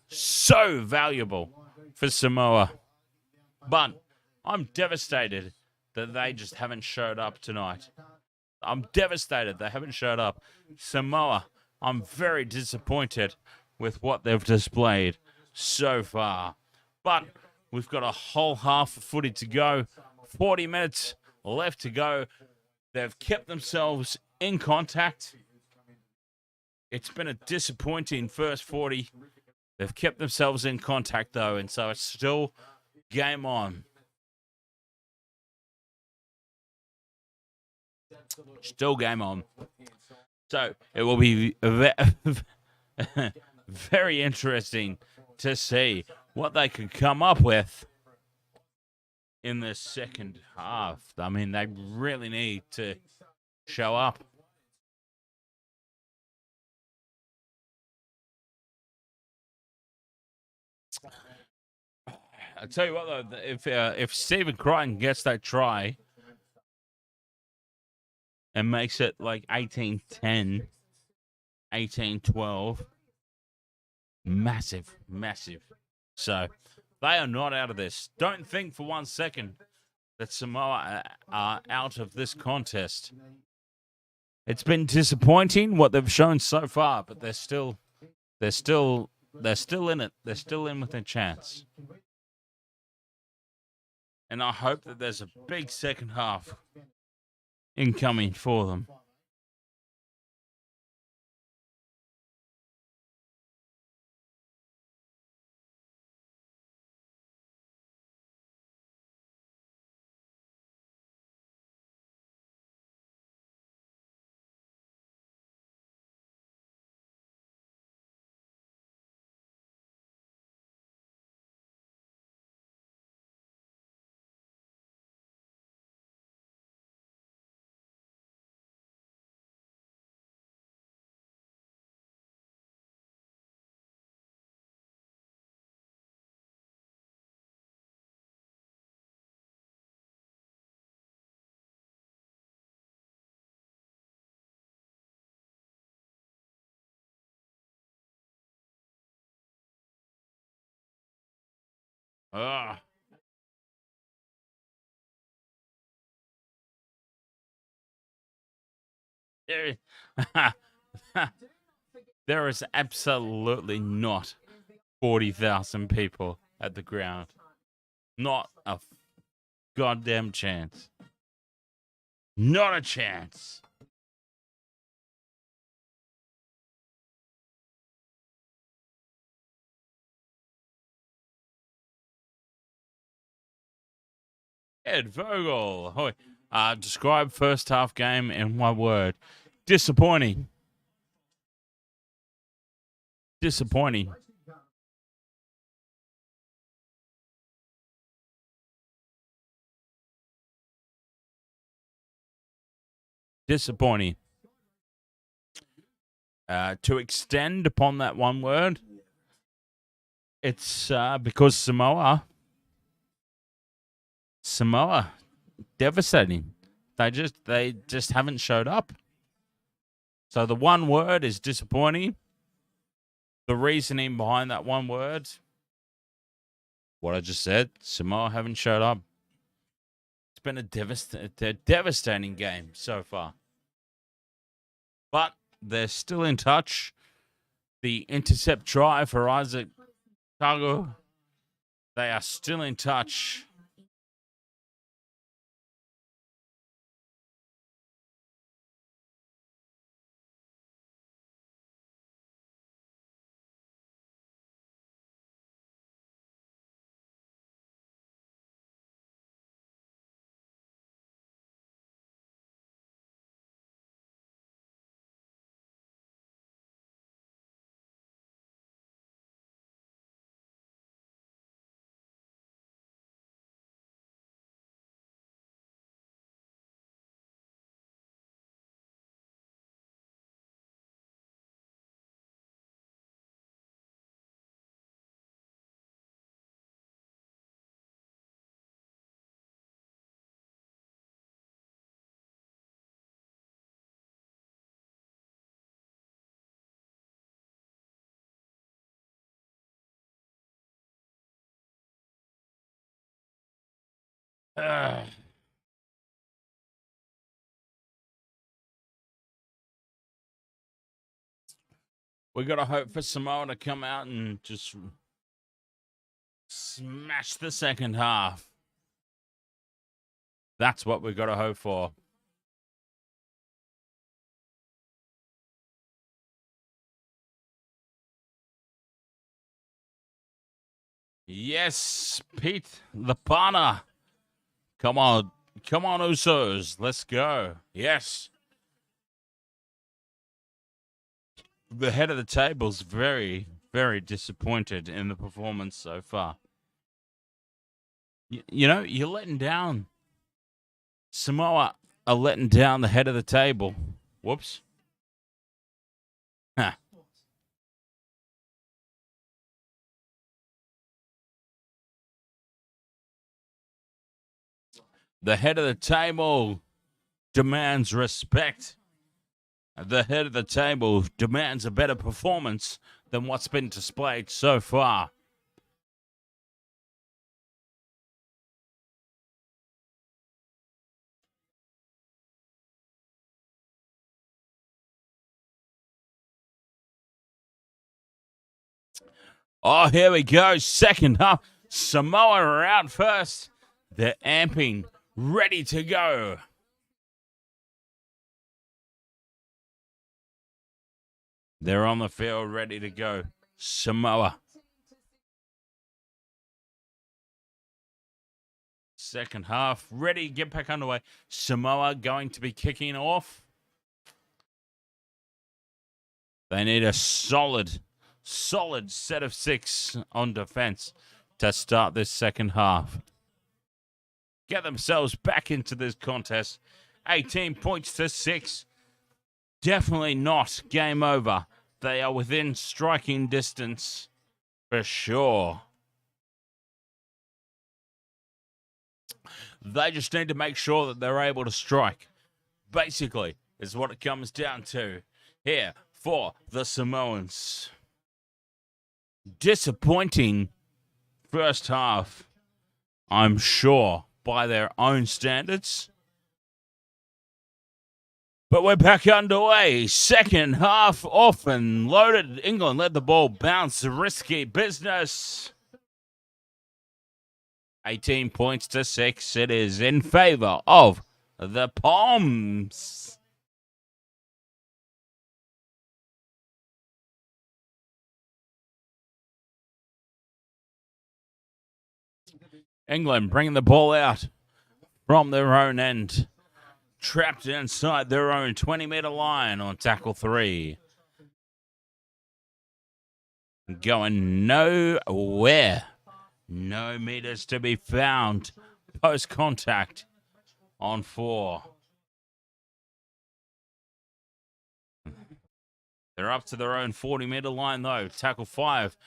valuable for Samoa. But I'm devastated that they just haven't showed up tonight. I'm devastated they haven't showed up. Samoa, I'm very disappointed with what they've displayed so far. But we've got a whole half of footy to go. 40 minutes left to go. They've kept themselves in contact. It's been a disappointing first 40. They've kept themselves in contact, though, and so it's still game on. Still game on. So it will be very interesting to see what they can come up with in the second half. I mean, they really need to show up. I tell you what, though, if Stephen Crichton gets that try and makes it like 18-10, 18-12, massive. So they are not out of this. Don't think for 1 second that Samoa are out of this contest. It's been disappointing what they've shown so far, but they're still in it. They're still in with a chance. And I hope that there's a big second half incoming for them. Ah. There is absolutely not 40,000 people at the ground. Not a goddamn chance. Not a chance. Ed Vogel. Ahoy. Describe first half game in one word. Disappointing. Disappointing. Disappointing. To extend upon that one word, it's because Samoa, devastating. They just haven't showed up. So the one word is disappointing. The reasoning behind that one word, what I just said, Samoa haven't showed up. It's been a devastating game so far. But they're still in touch. The intercept try for Isaac Tago, they are still in touch. We got to hope for Samoa to come out and just smash the second half. That's what we got to hope for. Yes, Pete Lapana. Come on, Usos. Let's go. Yes. The head of the table's very, very disappointed in the performance so far. You know, you're letting down. Samoa are letting down the head of the table. Whoops. Huh. The head of the table demands respect. The head of the table demands a better performance than what's been displayed so far. Oh, here we go. Second half. Samoa are out first. They're amping, ready to go. They're on the field, ready to go. Samoa. Second half, ready to get back underway. Samoa going to be kicking off. They need a solid set of 6 on defense to start this second half. Get themselves back into this contest. 18 points to 6. Definitely not game over. They are within striking distance for sure. They just need to make sure that they're able to strike. Basically, is what it comes down to here for the Samoans. Disappointing first half, I'm sure, by their own standards. But we're back underway. Second half off and loaded. England let the ball bounce. Risky business. 18 points to 6. It is in favor of the Poms. England bringing the ball out from their own end. Trapped inside their own 20-meter line on tackle 3. Going nowhere. No meters to be found. Post contact on 4. They're up to their own 40-meter line, though. Tackle 5.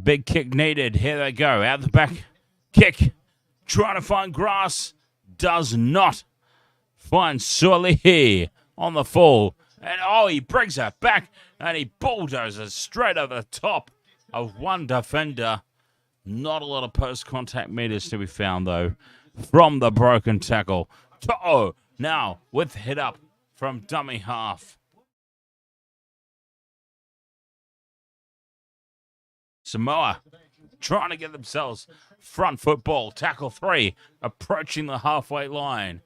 Big kick needed. Here they go. Out the back. Kick. Trying to find grass. Does not find Suolihi on the fall. And he brings it back and he bulldozes straight over the top of one defender. Not a lot of post-contact meters to be found, though, from the broken tackle. To'o now with hit up from dummy half. Samoa trying to get themselves front football. Tackle 3 approaching the halfway line.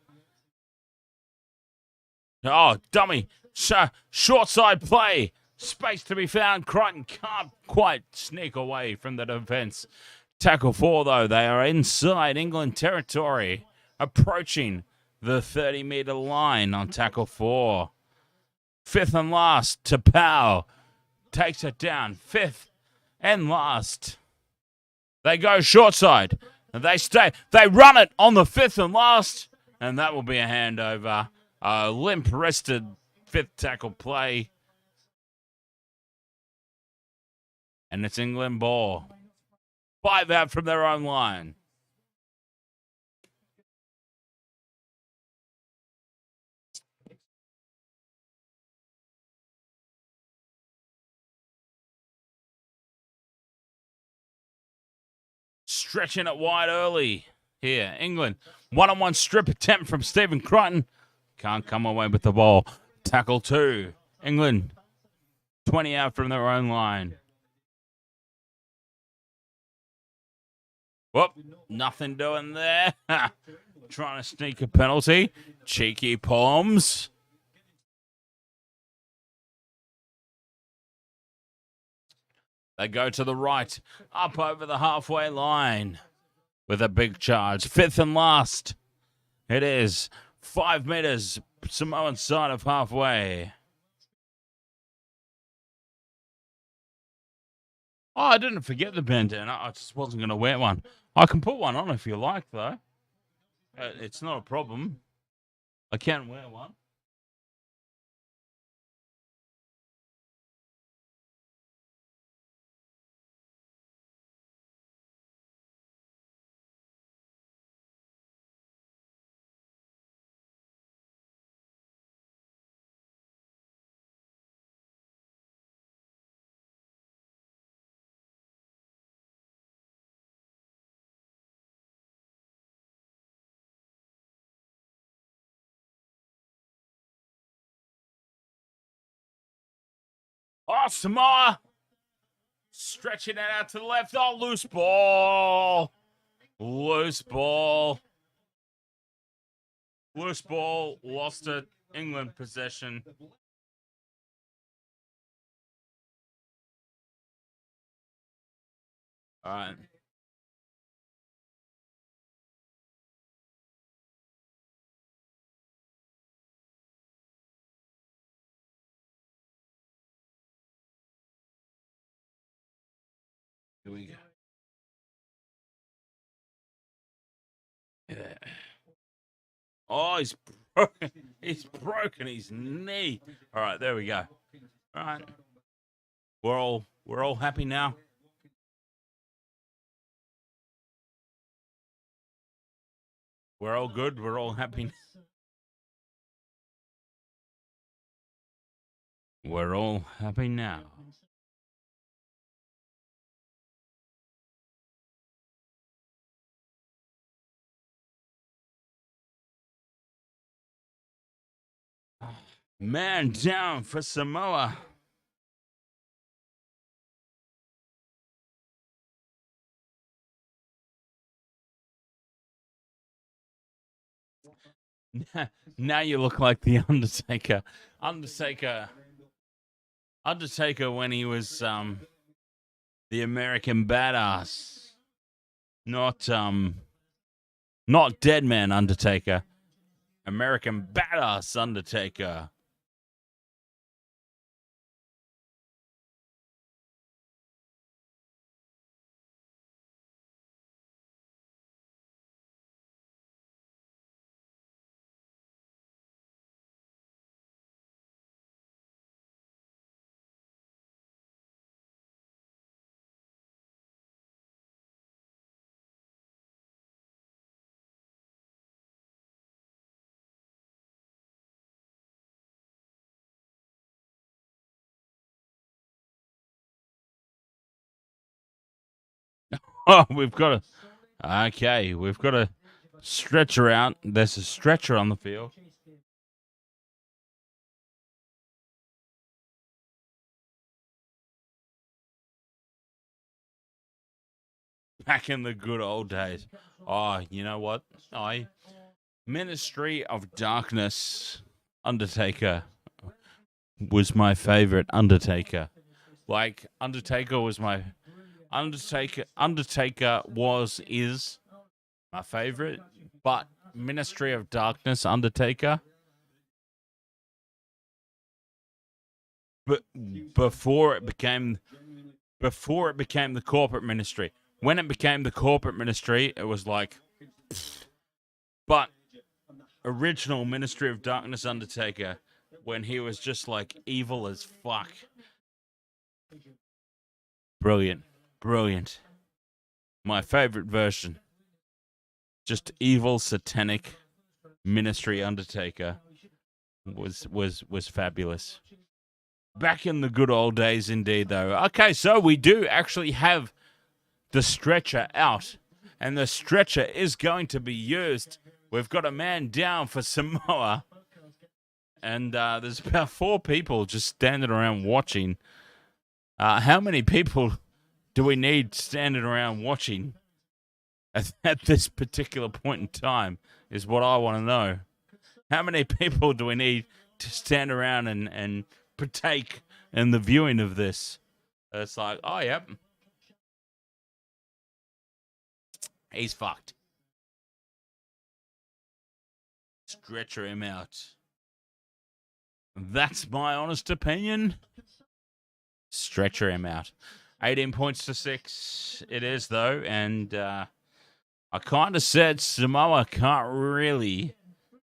Dummy. Short side play. Space to be found. Crichton can't quite sneak away from the defense. Tackle 4, though. They are inside England territory. Approaching the 30-meter line on tackle 4. 5th and last to Powell. Takes it down. 5th and last. They go short side. And they stay. They run it on the 5th and last. And that will be a handover. Limp-wristed 5th tackle play. And it's England ball. 5 out from their own line. Stretching it wide early. here. England, one-on-one strip attempt from Stephen Crichton. Can't come away with the ball. Tackle 2. England, 20 out from their own line. Whoop, nothing doing there. Trying to sneak a penalty. Cheeky palms. They go to the right, up over the halfway line with a big charge. 5th and last. It is 5 meters, Samoan side of halfway. Oh, I didn't forget the bandana. I just wasn't going to wear one. I can put one on if you like, though. It's not a problem. I can wear one. Oh, Samoa. Stretching it out to the left. Oh, loose ball. Loose ball. Loose ball. Lost it. England possession. All right. Here we go. Yeah. Oh, he's broken. He's broken his knee. All right, there we go. All right. We're all happy now. We're all good. We're all happy. We're all happy now. Man down for Samoa. Now you look like the Undertaker. Undertaker when he was the American Badass. Not Dead Man Undertaker. American Badass Undertaker. Oh, we've got a stretcher out. There's a stretcher on the field. Back in the good old days. Oh, you know what? Ministry of Darkness Undertaker was my favorite Undertaker. Like, Undertaker is my favorite, but Ministry of Darkness Undertaker, but before it became the corporate ministry. When it became the corporate ministry, it was like, but original Ministry of Darkness Undertaker, when he was just like evil as fuck. Brilliant. My favorite version. Just evil, satanic Ministry Undertaker was fabulous. Back in the good old days indeed, though. Okay, so we do actually have the stretcher out. and the stretcher is going to be used. We've got a man down for Samoa, and there's about 4 people just standing around watching. How many people do we need standing around watching at this particular point in time is what I want to know. How many people do we need to stand around and partake in the viewing of this? It's like, oh, yep. He's fucked. Stretcher him out. That's my honest opinion. Stretcher him out. 18 points to 6 it is, though, and I kind of said Samoa can't really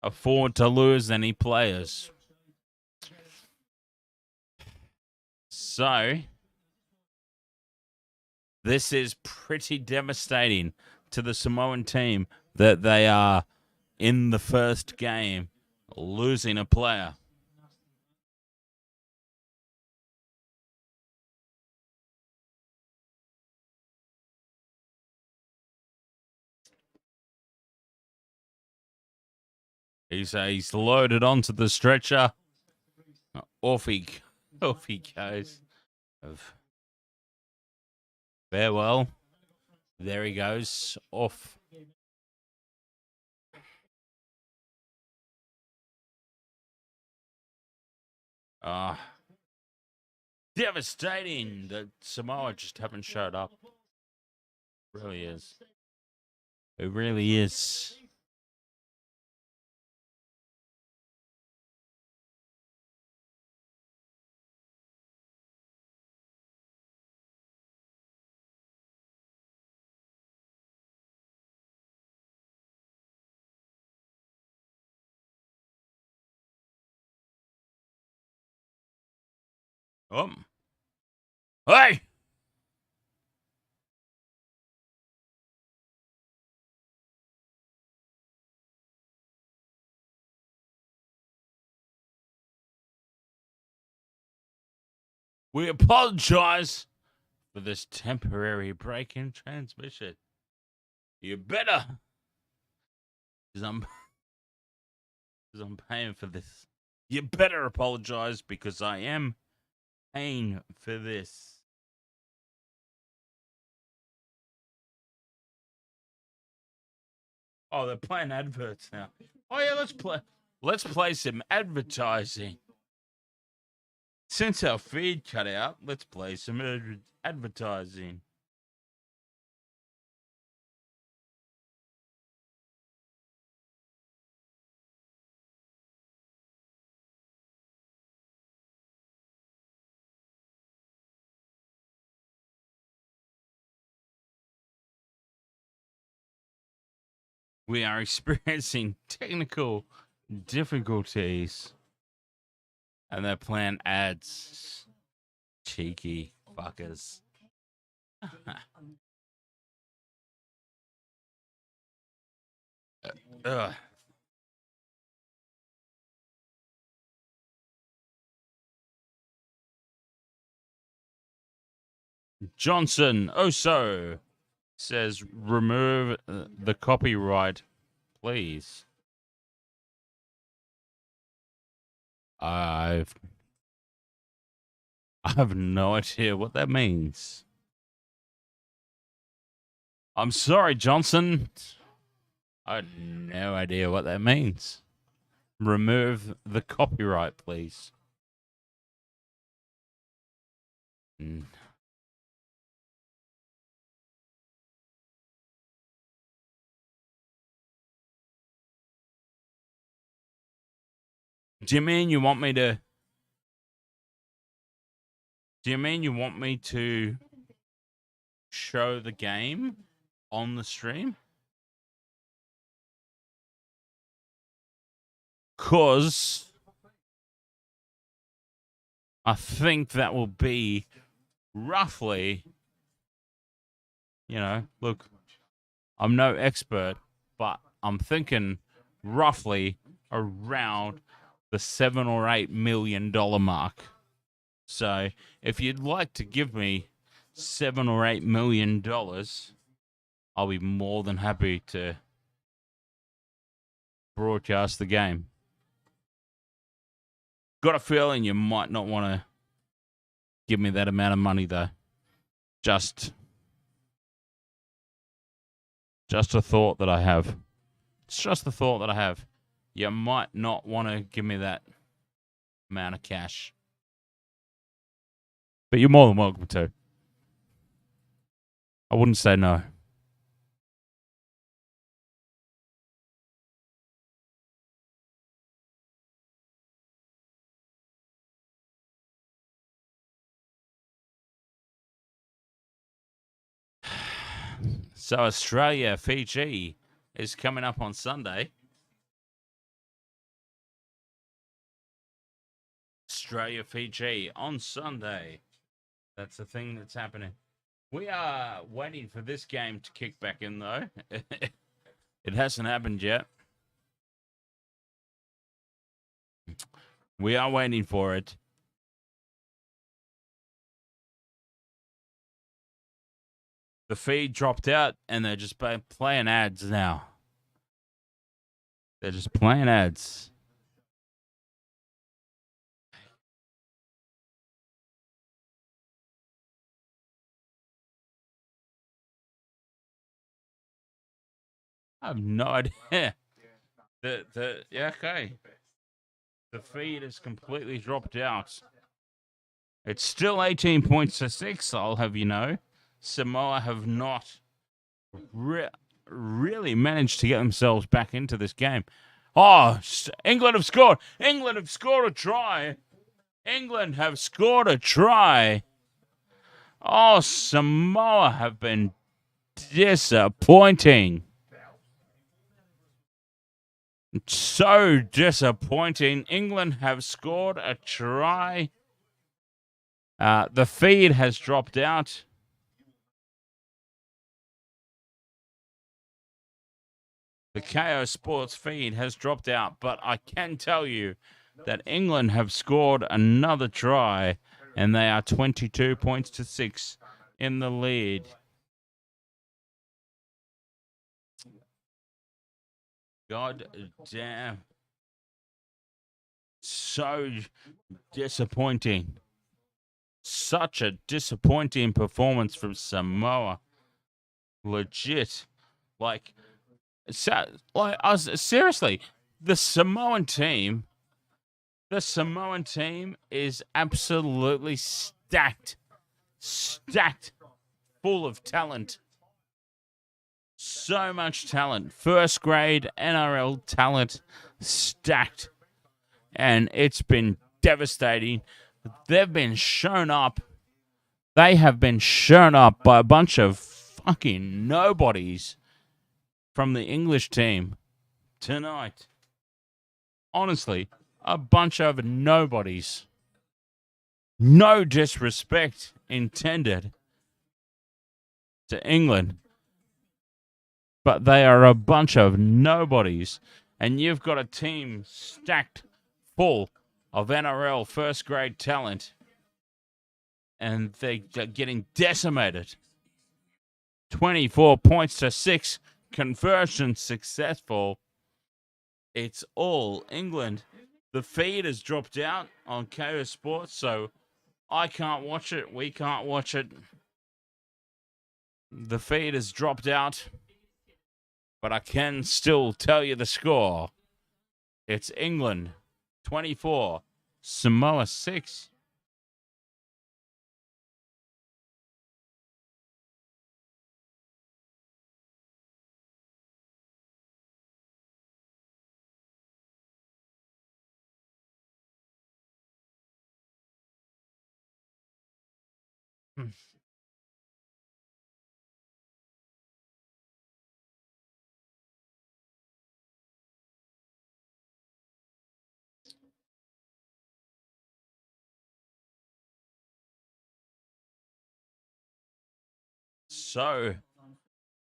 afford to lose any players. So, this is pretty devastating to the Samoan team that they are, in the first game, losing a player. He's loaded onto the stretcher. Off he goes. Farewell. There he goes. Off. Devastating that Samoa just haven't showed up. It really is. It really is. Hey! We apologize for this temporary break in transmission. You better. Because I'm paying for this. You better apologize because I am paying for this. Oh, they're playing adverts now. Oh yeah, let's play some advertising. Since our feed cut out, let's play some advertising. We are experiencing technical difficulties. And they're playing ads. Cheeky fuckers. Johnson Oso says remove the copyright, please. I have no idea what that means. I'm sorry, Johnson. I have no idea what that means. Remove the copyright, please. Do you mean you want me to show the game on the stream? 'Cause I think that will be roughly, look, I'm no expert, but I'm thinking roughly around the $7 or $8 million mark. So if you'd like to give me $7 or $8 million, I'll be more than happy to broadcast the game. Got a feeling you might not want to give me that amount of money, though. Just a thought that I have. It's just a thought that I have. You might not want to give me that amount of cash. But you're more than welcome to. I wouldn't say no. So Australia, Fiji is coming up on Sunday. Australia, Fiji on Sunday. That's the thing that's happening. We are waiting for this game to kick back in, though. It hasn't happened yet. We are waiting for it. The feed dropped out, and they're just playing ads now. They're just playing ads. I have no idea. Okay. The feed has completely dropped out. It's still 18 points to 6, I'll have you know. Samoa have not really managed to get themselves back into this game. Oh, England have scored. England have scored a try. England have scored a try. Oh, Samoa have been disappointing. So disappointing. England have scored a try. The feed has dropped out. The KO Sports feed has dropped out, but I can tell you that England have scored another try, and they are 22 points to 6 in the lead. God damn. So disappointing. Such a disappointing performance from Samoa. Legit. Seriously, the Samoan team is absolutely stacked full of talent. So much talent. First grade NRL talent stacked. And it's been devastating. They've been shown up. They have been shown up by a bunch of fucking nobodies from the English team tonight. Honestly, a bunch of nobodies. No disrespect intended to England, but they are a bunch of nobodies. And you've got a team stacked full of NRL first grade talent, and they're getting decimated. 24 points to 6. Conversion successful. It's all England. The feed has dropped out on KO Sports, so I can't watch it. We can't watch it. The feed has dropped out, but I can still tell you the score. It's England 24, Samoa 6.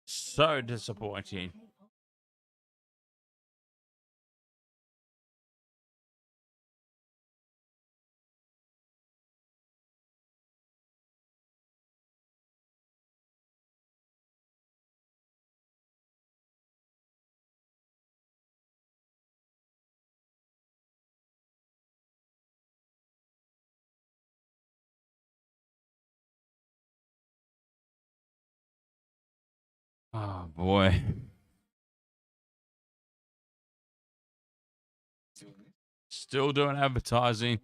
So disappointing. Oh, boy. Still doing advertising.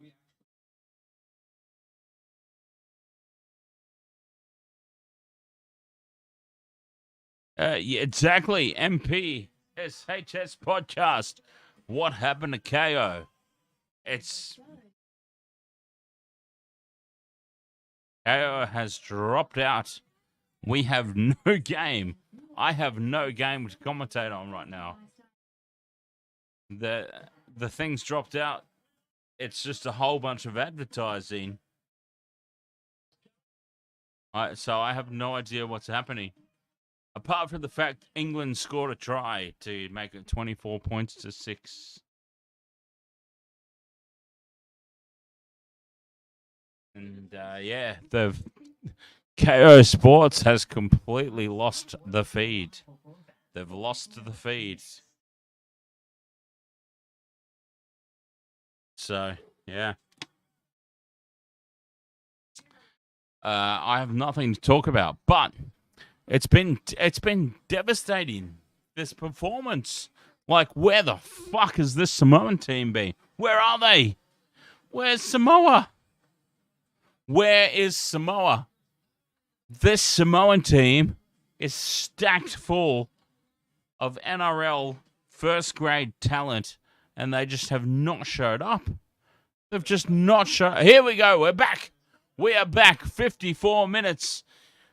Yeah, exactly. MP SHS podcast. What happened to KO? It's KO has dropped out. We have no game. I have no game to commentate on right now. The the thing's dropped out. It's just a whole bunch of advertising. So I have no idea what's happening. Apart from the fact England scored a try to make it 24 points to 6. And yeah, the KO Sports has completely lost the feed. They've lost the feed. So, yeah. I have nothing to talk about, but it's been devastating, this performance. Like, where the fuck has this Samoan team been? Where are they? Where's Samoa? Where is Samoa? This Samoan team is stacked full of NRL first grade talent, and they just have not showed up. They've just not shown. Here we go. We're back. We are back. 54 minutes.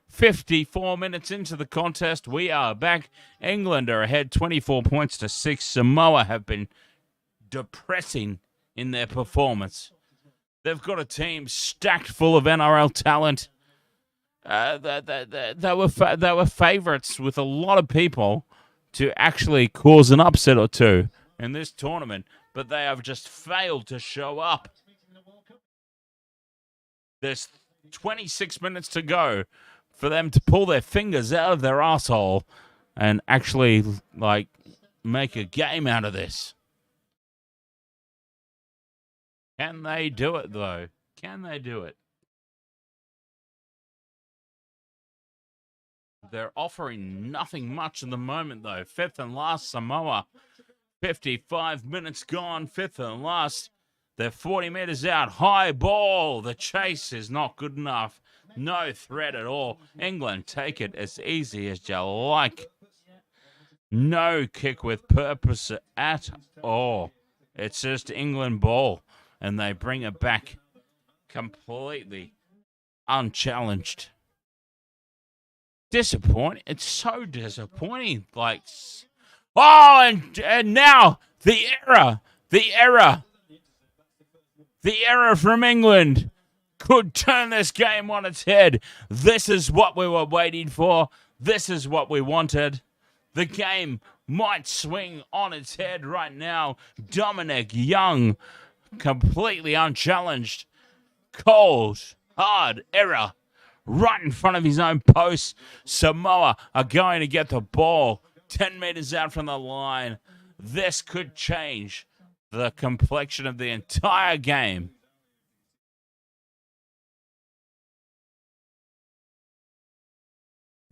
54 minutes into the contest. We are back. England are ahead 24 points to 6. Samoa have been depressing in their performance. They've got a team stacked full of NRL talent. They were favourites with a lot of people to actually cause an upset or two in this tournament, but they have just failed to show up. There's 26 minutes to go for them to pull their fingers out of their asshole and actually, like, make a game out of this. Can they do it, though? Can they do it? They're offering nothing much at the moment, though. Fifth and last, Samoa. 55 minutes gone. Fifth and last. They're 40 meters out. High ball. The chase is not good enough. No threat at all. England take it as easy as you like. No kick with purpose at all. It's just England ball. And they bring it back completely unchallenged. Disappointing. It's so disappointing. Like, oh, and now the error from England could turn this game on its head. This is what we were waiting for. This is what we wanted. The game might swing on its head right now. Dominic Young, completely unchallenged. Cold, hard error. Right in front of his own post. Samoa are going to get the ball 10 meters out from the line. This could change the complexion of the entire game.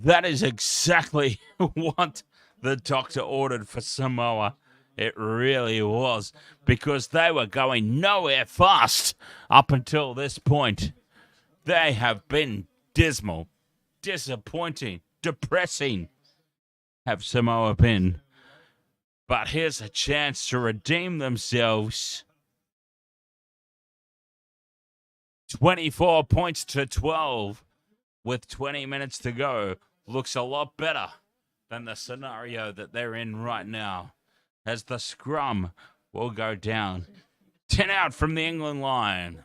That is exactly what the doctor ordered for Samoa. It really was, because they were going nowhere fast up until this point. They have been dismal, disappointing, depressing, have Samoa been. But here's a chance to redeem themselves. 24 points to 12 with 20 minutes to go. Looks a lot better than the scenario that they're in right now, as the scrum will go down. 10 out from the England line.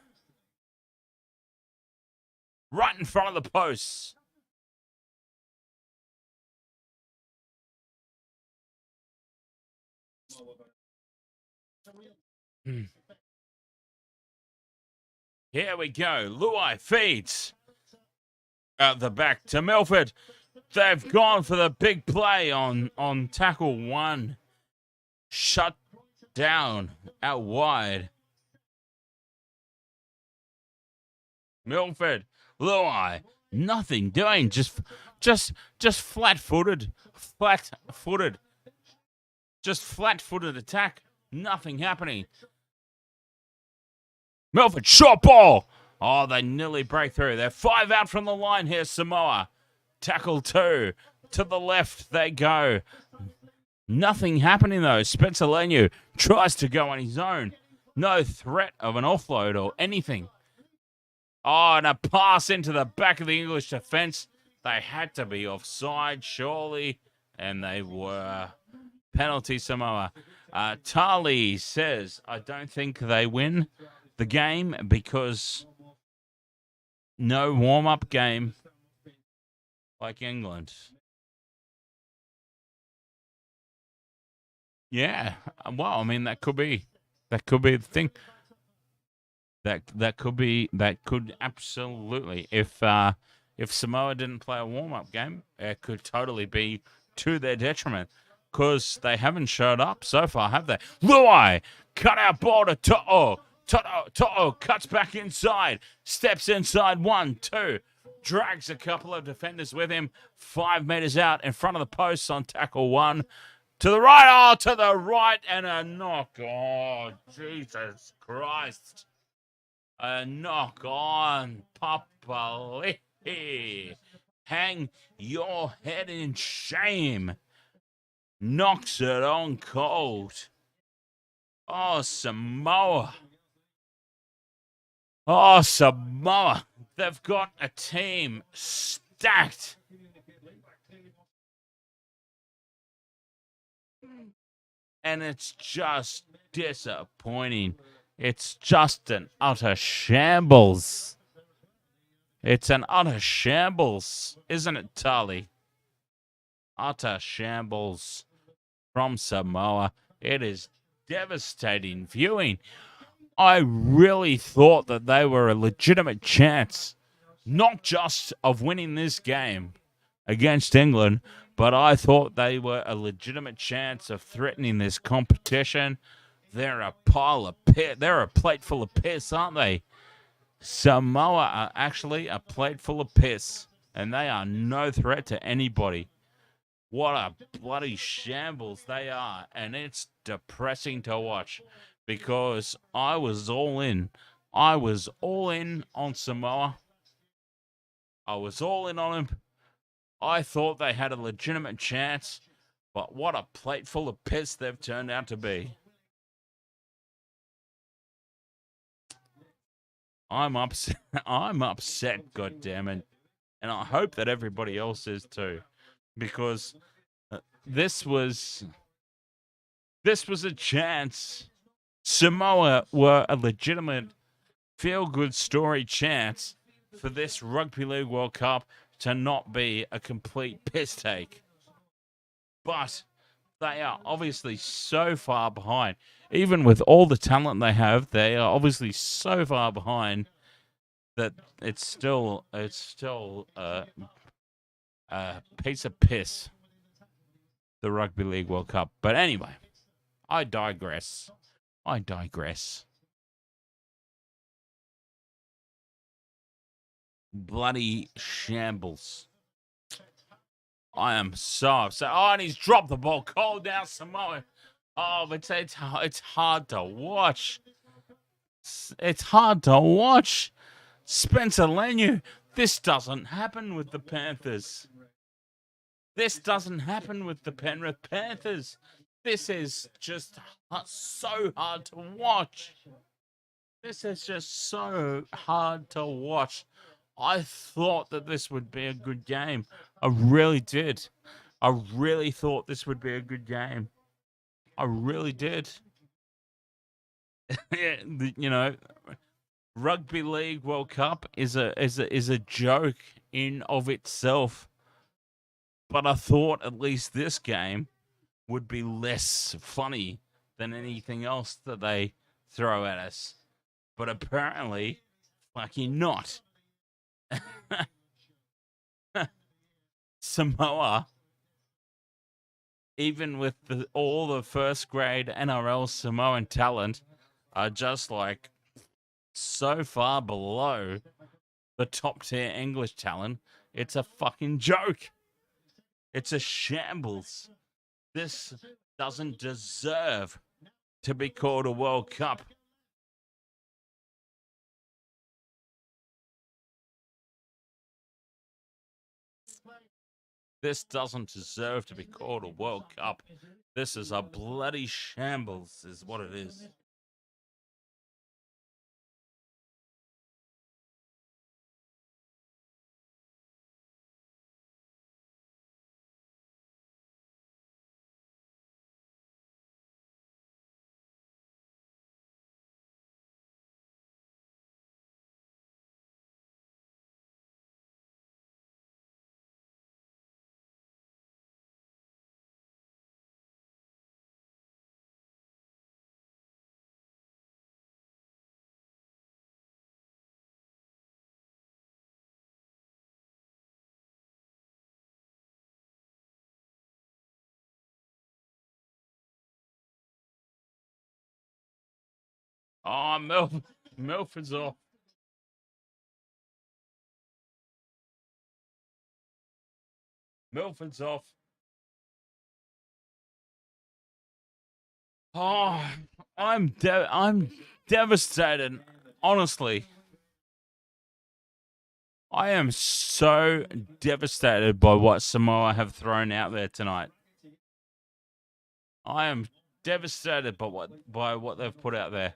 Right in front of the posts. Here we go. Luai feeds out the back to Milford. They've gone for the big play on tackle one. Shut down out wide. Milford, Luai, nothing doing, just Just flat-footed. Flat-footed. Just flat-footed attack. Nothing happening. Melford, short ball. Oh, they nearly break through. They're 5 out from the line here, Samoa. Tackle 2. To the left they go. Nothing happening, though. Spencer Lenu tries to go on his own. No threat of an offload or anything. Oh, and a pass into the back of the English defence. They had to be offside, surely. And they were. Penalty, Samoa. Tali says, I don't think they win the game because no warm-up game like England. Yeah, well, I mean, that could be the thing. That could absolutely, if Samoa didn't play a warm-up game, it could totally be to their detriment, because they haven't showed up so far, have they? Luai, cut out ball to To'o. To'o cuts back inside, steps inside 1, 2, drags a couple of defenders with him, 5 meters out in front of the posts on tackle 1. To the right, to the right, and a knock. Oh, Jesus Christ. A knock on Papali'i. Hang your head in shame. Knocks it on cold. Oh, Samoa. Oh, Samoa. They've got a team stacked. And it's just disappointing. It's just an utter shambles. It's an utter shambles, isn't it, Tali? Utter shambles from Samoa. It is devastating viewing. I really thought that they were a legitimate chance, not just of winning this game against England, but I thought they were a legitimate chance of threatening this competition. They're a they're a plate full of piss, aren't they? Samoa are actually a plate full of piss, and they are no threat to anybody. What a bloody shambles they are, and it's depressing to watch because I was all in. I was all in on Samoa. I was all in on him. I thought they had a legitimate chance, but what a plate full of piss they've turned out to be. I'm upset. I'm upset, goddammit. And I hope that everybody else is too, because this was a chance. Samoa were a legitimate feel-good story chance for this Rugby League World Cup to not be a complete piss take. But they are obviously so far behind. Even with all the talent they have, they are obviously so far behind that it's still a piece of piss, the Rugby League World Cup. But anyway, I digress. Bloody shambles. I am so upset. Oh, and he's dropped the ball. Call down Samoa. Oh, but it's hard to watch. It's hard to watch. Spencer Lenu, this doesn't happen with the Panthers. This doesn't happen with the Penrith Panthers. This is just so hard to watch. This is just so hard to watch. I thought that this would be a good game. I really did. I really thought this would be a good game. I really did. You know, Rugby League World Cup is a joke in of itself. But I thought at least this game would be less funny than anything else that they throw at us. But apparently, fucking not. Samoa, even with all the first grade NRL Samoan talent, are just like so far below the top tier English talent. It's a fucking joke. It's a shambles. This doesn't deserve to be called a World Cup. This doesn't deserve to be called a World Cup. This is a bloody shambles, is what it is. Oh, Milford's off. Milford's off. Oh, I'm devastated. Honestly, I am so devastated by what Samoa have thrown out there tonight. I am devastated by what they've put out there.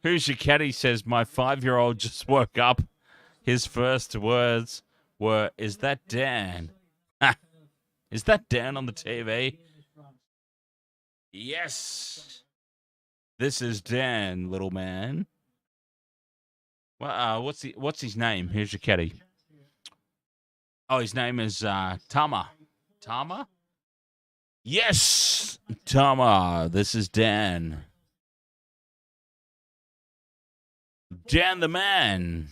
Who's your caddy says my 5-year-old just woke up. His first words were, "Is that Dan? Is that Dan on the TV?" Yes. This is Dan, little man. Well, what's his name? Here's your caddy. Oh, his name is Tama. Tama? Yes, Tama. This is Dan. Dan the man.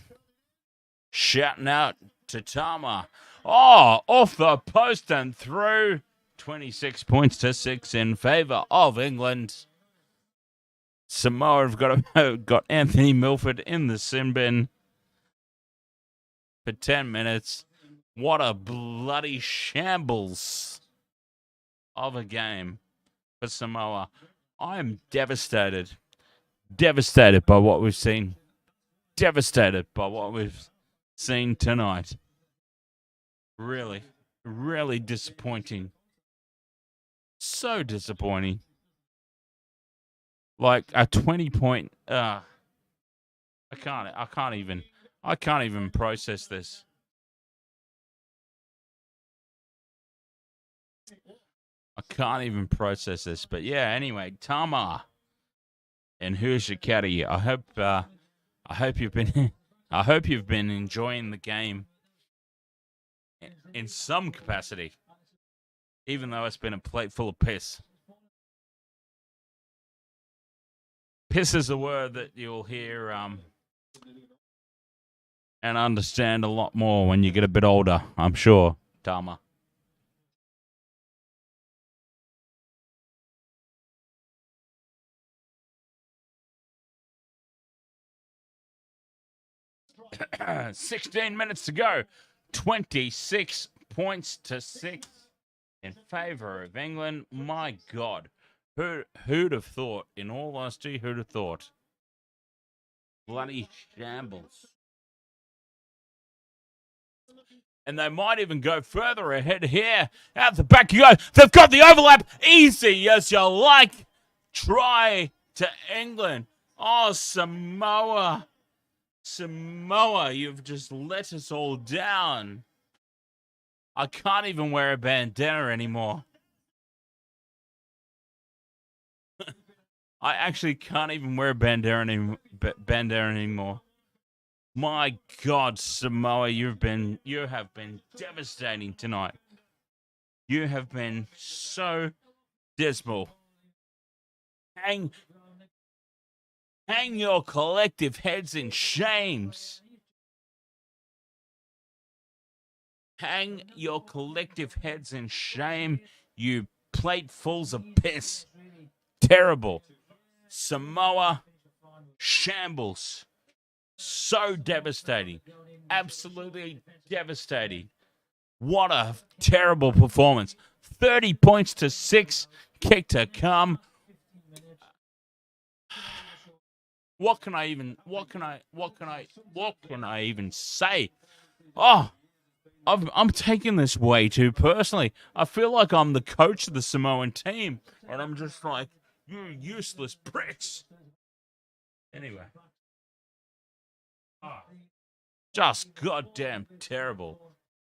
Shouting out to Tama. Oh, off the post and through. 26 points to 6 in favour of England. Samoa have got Anthony Milford in the sin bin for 10 minutes. What a bloody shambles of a game for Samoa. I'm devastated. Devastated by what we've seen. Devastated by what we've seen tonight. Really, really disappointing. So disappointing. Like a 20-point. I can't even process this. I can't even process this. But yeah, anyway, Tama. And who's your caddy? I hope you've been enjoying the game in some capacity, even though it's been a plate full of piss. Piss is a word that you'll hear and understand a lot more when you get a bit older, I'm sure, Tama. $16 to go. 26 points to 6 in favour of England. My God. Who'd have thought? In all honesty, who'd have thought? Bloody shambles. And they might even go further ahead here. Out the back you go. They've got the overlap. Easy as you like. Try to England. Oh, Samoa. Samoa, you've just let us all down. I can't even wear a bandana anymore. I actually can't even wear a bandana anymore. My God, Samoa, you have been devastating tonight. You have been so dismal. Hang your collective heads in shames. Hang your collective heads in shame, you platefuls of piss. Terrible. Samoa, shambles. So devastating. Absolutely devastating. What a terrible performance. 30 points to 6. Kick to come. What can I even say? Oh, I'm taking this way too personally. I feel like I'm the coach of the Samoan team, and I'm just like, you useless pricks. Anyway. Just goddamn terrible.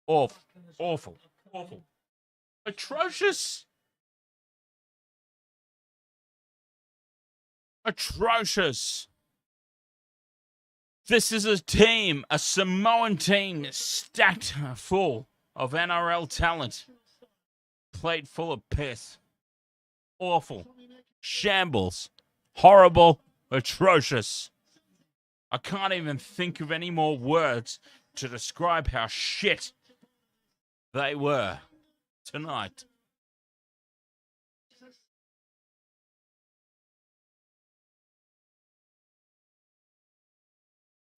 Awful. Awful. Awful. Atrocious. Atrocious. This is a team, a Samoan team stacked full of NRL talent. Plate full of piss. Awful. Shambles. Horrible. Atrocious. I can't even think of any more words to describe how shit they were tonight.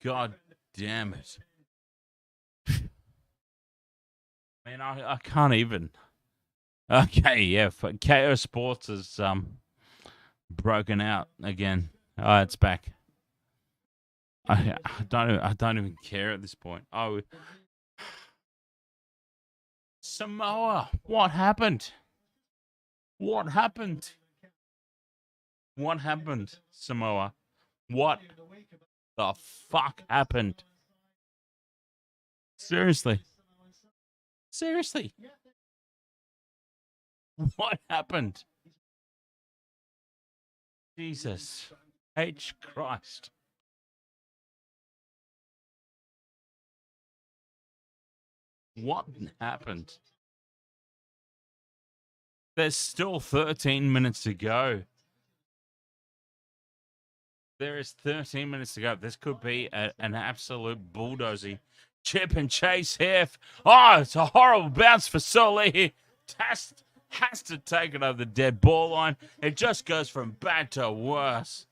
God damn it. Man, I can't even. Okay, yeah, KO Sports is broken out again. Oh, it's back. I don't even care at this point. Oh, Samoa, what happened? What happened? What happened, Samoa? What the fuck happened? Seriously. Seriously. What happened? Jesus H. Christ. What happened? There's still 13 minutes to go. There is 13 minutes to go. This could be an absolute bulldozing chip and chase here. Oh, it's a horrible bounce for Soli. Has to take it over the dead ball line. It just goes from bad to worse.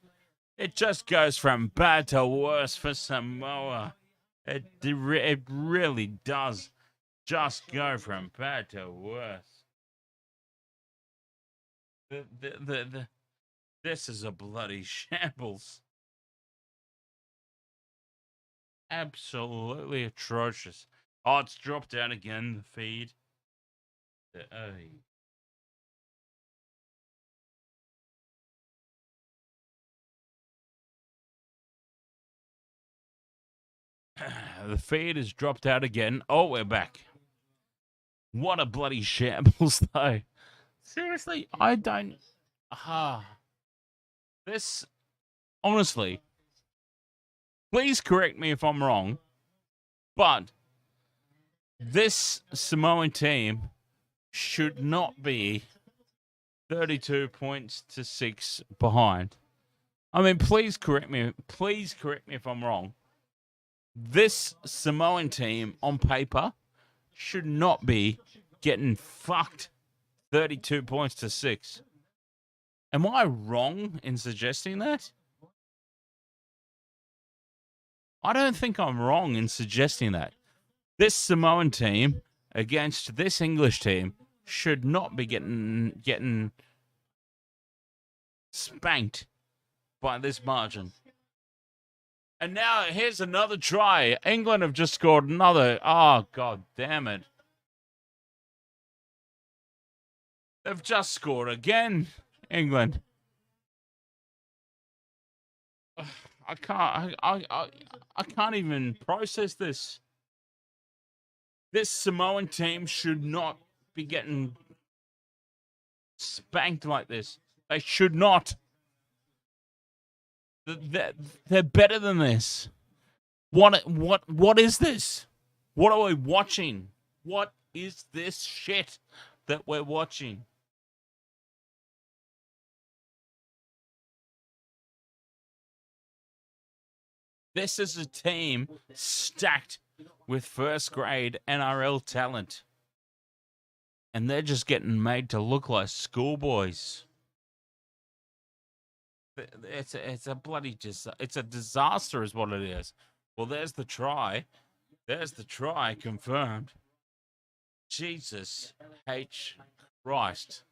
It just goes from bad to worse for Samoa. It really does just go from bad to worse. This is a bloody shambles. Absolutely atrocious. Oh, it's dropped out again, the feed. The feed has dropped out again. Oh, we're back. What a bloody shambles, though. Seriously, I don't. This, honestly, please correct me if I'm wrong, but this Samoan team should not be 32 points to 6 behind. I mean, please correct me. Please correct me if I'm wrong. This Samoan team on paper should not be getting fucked 32 points to 6. Am I wrong in suggesting that? I don't think I'm wrong in suggesting that. This Samoan team against this English team should not be getting spanked by this margin. And now here's another try. England have just scored another. Oh, God damn it. They've just scored again, England. I can't even process this. This Samoan team should not be getting spanked like this. They should not. They're better than this. What is this? What are we watching? What is this shit that we're watching? This is a team stacked with first grade NRL talent. And they're just getting made to look like schoolboys. It's a bloody it's a disaster, is what it is. Well, there's the try. There's the try confirmed. Jesus H Christ.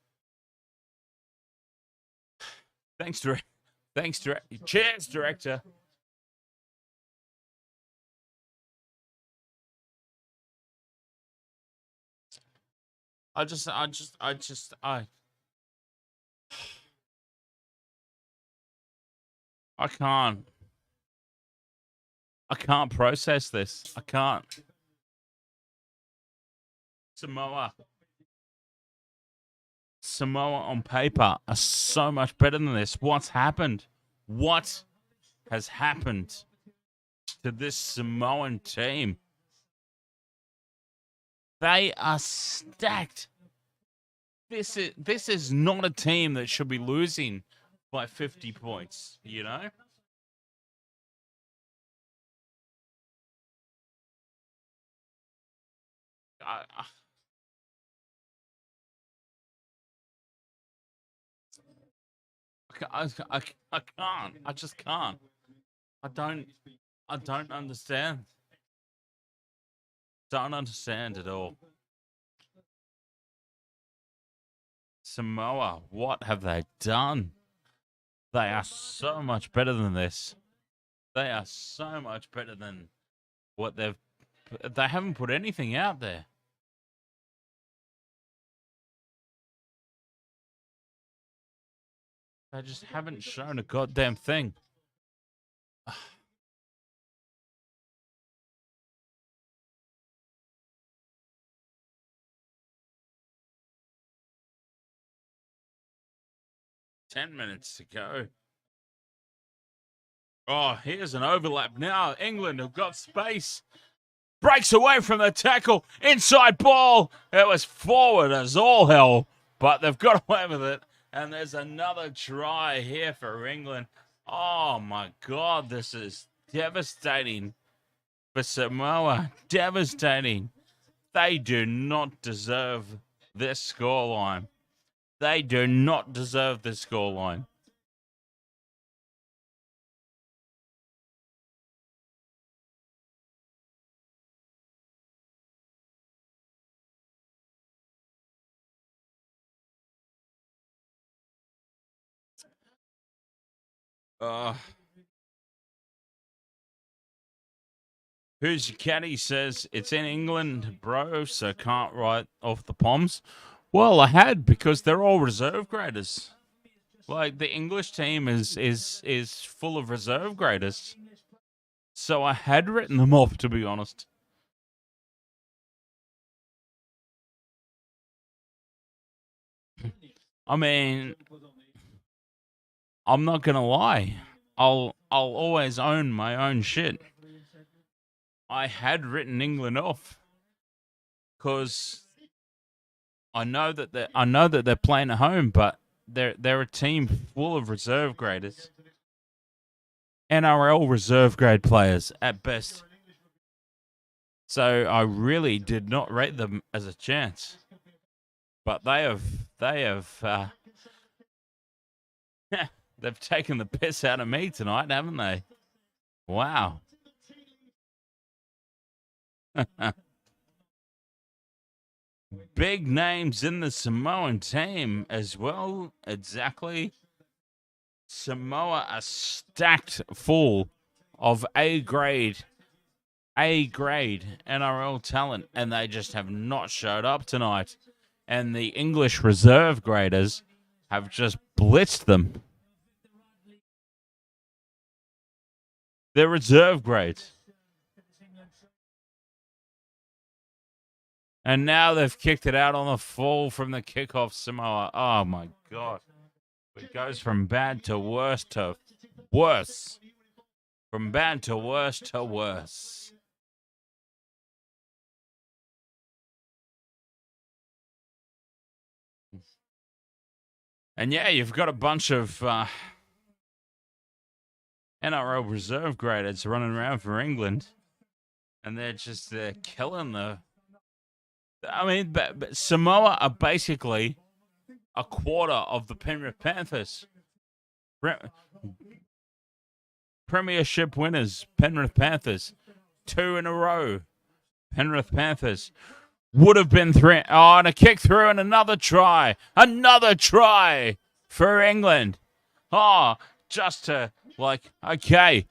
Thanks, director. Thanks, director. Cheers, director. I can't. I can't process this. I can't. Samoa on paper are so much better than this. What's happened? What has happened to this Samoan team? They are stacked. This is not a team that should be losing by 50 points, you know? I can't. I just can't. I don't understand. Don't understand at all. Samoa, what have they done? They are so much better than this. They are so much better than what they haven't put anything out there. They just haven't shown a goddamn thing. 10 minutes to go. Oh, here's an overlap now. England have got space. Breaks away from the tackle. Inside ball. It was forward as all hell, but they've got away with it. And there's another try here for England. Oh, my God. This is devastating for Samoa. Devastating. They do not deserve this scoreline. They do not deserve this scoreline. Who's your caddy says it's in England, bro, so can't write off the Poms. Well, I had, because they're all reserve graders. Like, the English team is full of reserve graders. So I had written them off, to be honest. I mean, I'm not gonna lie. I'll always own my own shit. I had written England off because I know that they're playing at home, but they're a team full of reserve graders, NRL reserve grade players at best. So I really did not rate them as a chance, but they have they've taken the piss out of me tonight, haven't they? Wow. Big names in the Samoan team as well. Exactly. Samoa are stacked full of A-grade NRL talent, and they just have not showed up tonight. And the English reserve graders have just blitzed them. They're reserve grades. And now they've kicked it out on the fall from the kickoff, Samoa. Oh, my God. It goes from bad to worse to worse. From bad to worse to worse. And yeah, you've got a bunch of NRL reserve graders running around for England. And they're killing the... I mean, but Samoa are basically a quarter of the Penrith Panthers. Pre- Premiership winners, Penrith Panthers, 2 in a row. Penrith Panthers would have been 3. Oh, and a kick through and another try. Another try for England. Oh, just to okay,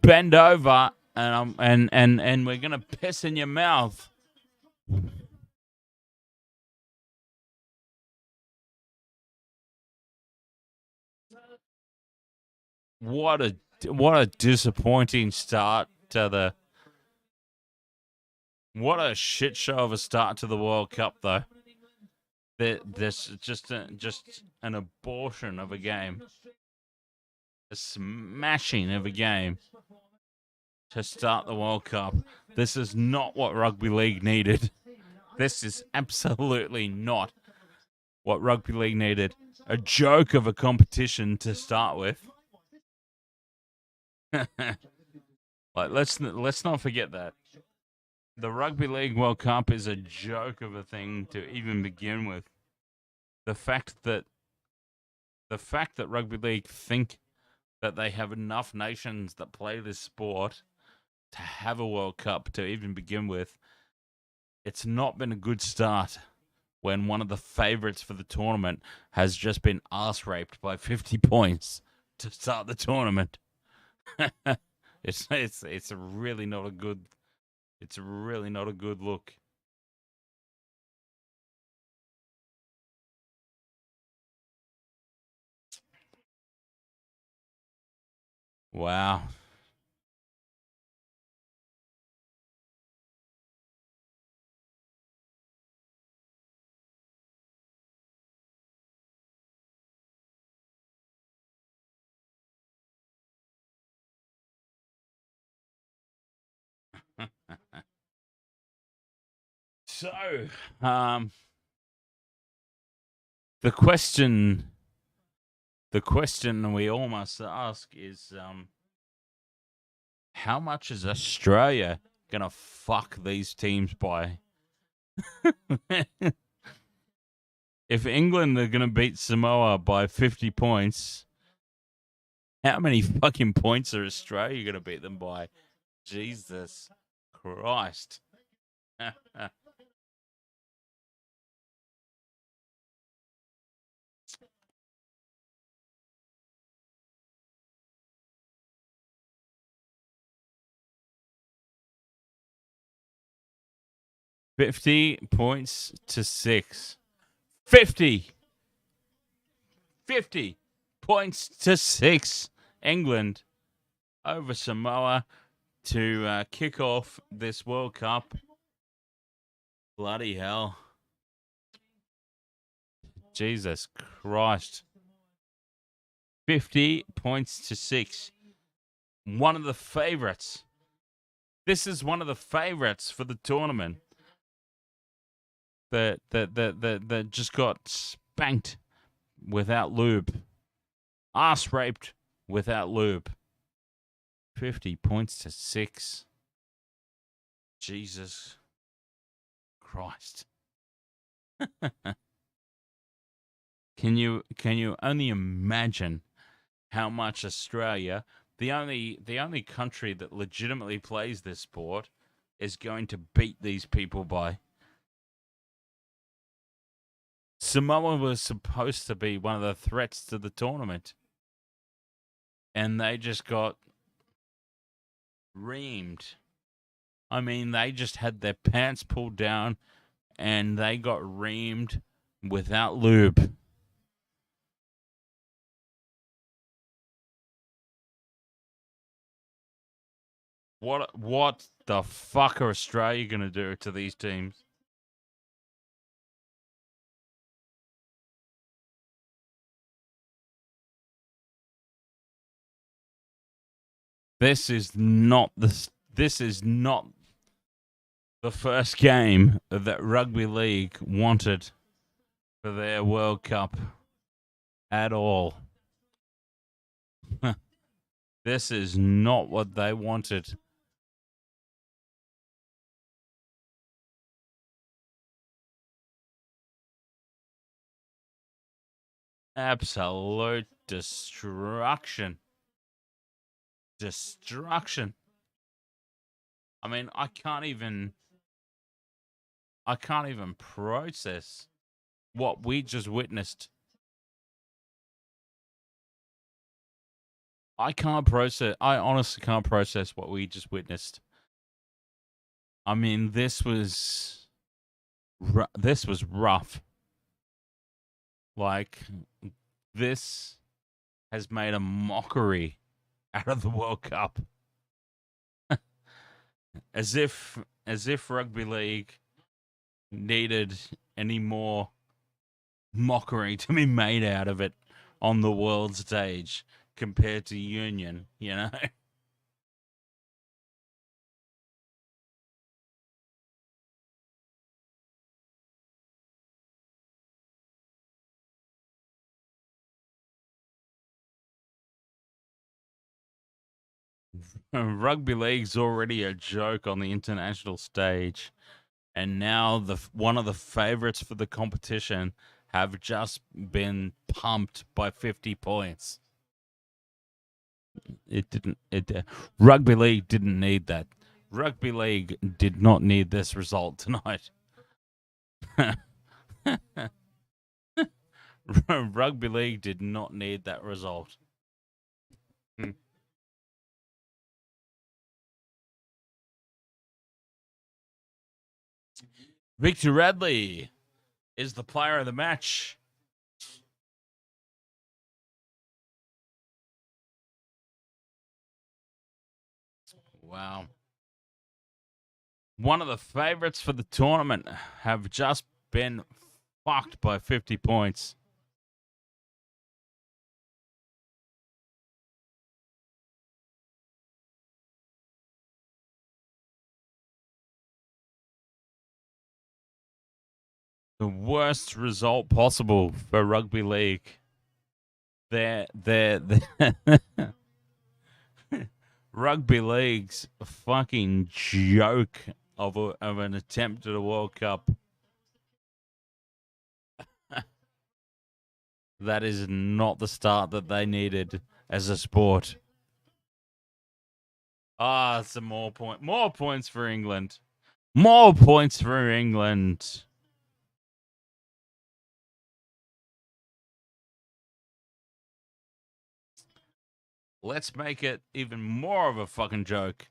bend over and we're gonna piss in your mouth. What a disappointing start to the. What a shit show of a start to the World Cup, though. This just an abortion of a game, a smashing of a game to start the World Cup. This is not what rugby league needed. This is absolutely not what rugby league needed. A joke of a competition to start with. Let's not forget that. The Rugby League World Cup is a joke of a thing to even begin with. The fact that rugby league think that they have enough nations that play this sport to have a World Cup to even begin with, it's not been a good start when one of the favourites for the tournament has just been arse raped by 50 points to start the tournament. It's really not a good look. Wow. So, the question we all must ask is, how much is Australia gonna fuck these teams by? If England are gonna beat Samoa by 50 points, how many fucking points are Australia gonna beat them by? Jesus Christ. 50 points to 6. 50 points to 6. England over Samoa to kick off this World Cup. Bloody hell. Jesus Christ. 50 points to 6. One of the favorites. This is one of the favorites for the tournament that just got spanked without lube. Ass raped without lube. 50 points to 6. Jesus Christ. Can you only imagine how much Australia, the only country that legitimately plays this sport, is going to beat these people by? Samoa was supposed to be one of the threats to the tournament, and they just got reamed. I mean, they just had their pants pulled down, and they got reamed without lube. What the fuck are Australia going to do to these teams? This is not the first game that Rugby League wanted for their World Cup at all. This is not what they wanted. Absolute destruction. I mean, I can't even process what we just witnessed. I honestly can't process what we just witnessed. I mean, this was rough. Like, this has made a mockery out of the World Cup. as if rugby league needed any more mockery to be made out of it on the world stage compared to union, you know? Rugby league's already a joke on the international stage, and now one of the favorites for the competition have just been pumped by 50 points. Rugby league didn't need that. Rugby league did not need this result tonight. Rugby league did not need that result. Victor Radley is the player of the match. Wow. One of the favorites for the tournament have just been fucked by 50 points. The worst result possible for rugby league. They're rugby league's a fucking joke of an attempt at a World Cup. That is not the start that they needed as a sport. Some more points for England. More points for England. Let's make it even more of a fucking joke.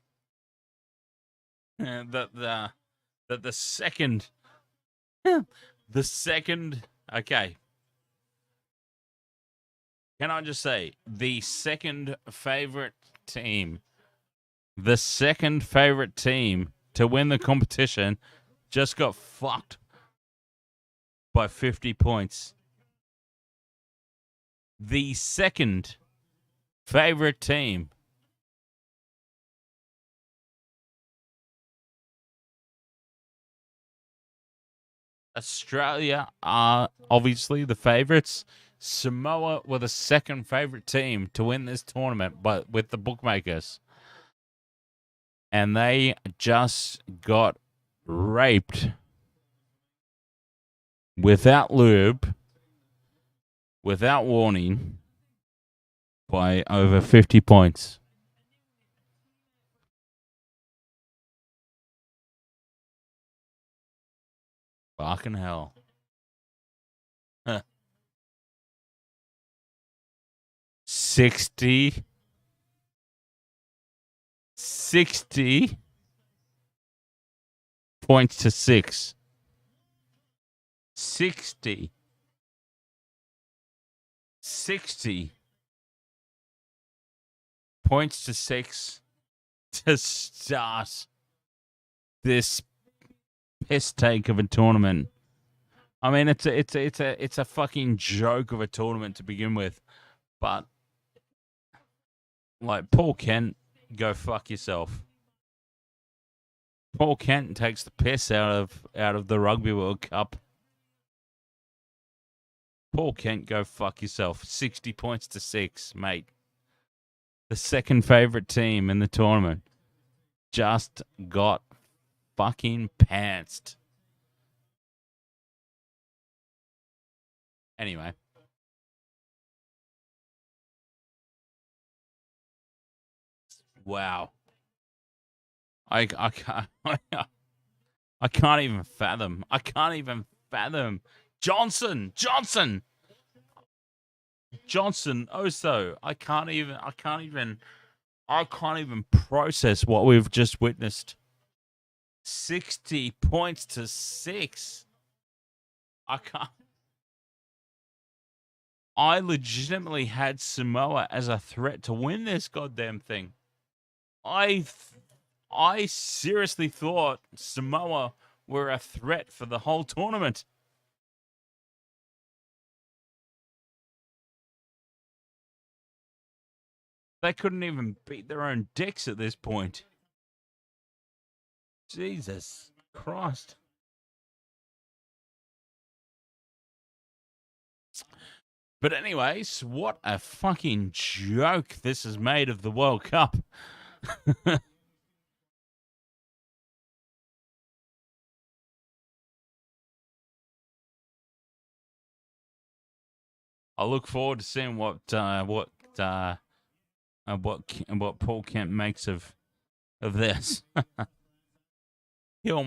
that the second okay. Can I just say the second favorite team to win the competition just got fucked by 50 points. The second favorite team. Australia are obviously the favorites. Samoa were the second favorite team to win this tournament, but with the bookmakers. And they just got raped without lube, without warning, by over 50 points. Fucking hell. 60 points to 6. 60 points to 6 to start this piss take of a tournament. I mean, it's a fucking joke of a tournament to begin with, but like Paul Kent, go fuck yourself. Paul Kent takes the piss out of the Rugby World Cup. Paul Kent, go fuck yourself. 60 points to 6, mate. The second favorite team in the tournament just got fucking pantsed. Anyway. Wow. I can't I can't even fathom. I can't even fathom. Johnson. Oso. I can't even process what we've just witnessed. 60 points to 6. I can't. I legitimately had Samoa as a threat to win this goddamn thing. I seriously thought Samoa were a threat for the whole tournament. They couldn't even beat their own dicks at this point. Jesus Christ. But anyways, what a fucking joke this has made of the World Cup. I look forward to seeing what Paul Kent makes of this. he'll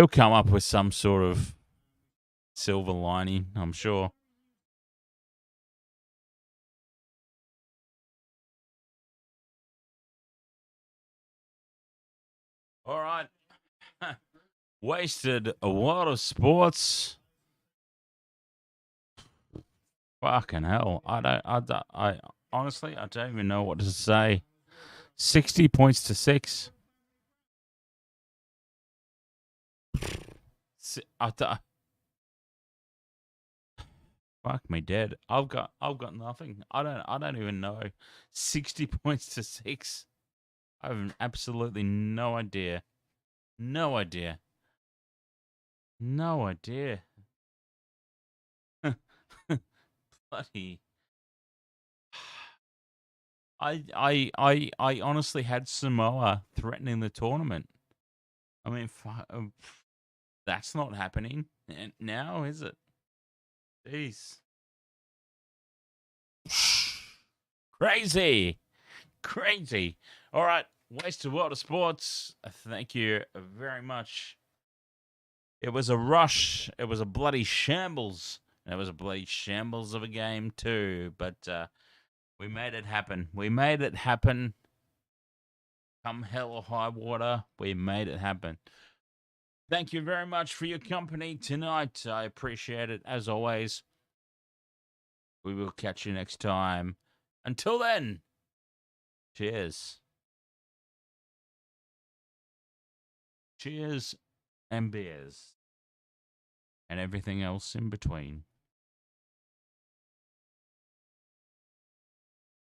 come up with some sort of silver lining, I'm sure. All right. Wasted a lot of sports. Fucking hell. I honestly, I don't even know what to say. 60 points to 6. Fuck me dead. I've got nothing. I don't even know. 60 points to 6. I have absolutely no idea. No idea. No idea. Bloody. I honestly had Samoa threatening the tournament. I mean, that's not happening now, is it? Jeez. Crazy. Crazy. All right. Wasted World of Sports. Thank you very much. It was a rush. It was a bloody shambles. And it was a bloody shambles of a game, too. But we made it happen. We made it happen. Come hell or high water, we made it happen. Thank you very much for your company tonight. I appreciate it as always. We will catch you next time. Until then, cheers. Cheers and beers. And everything else in between.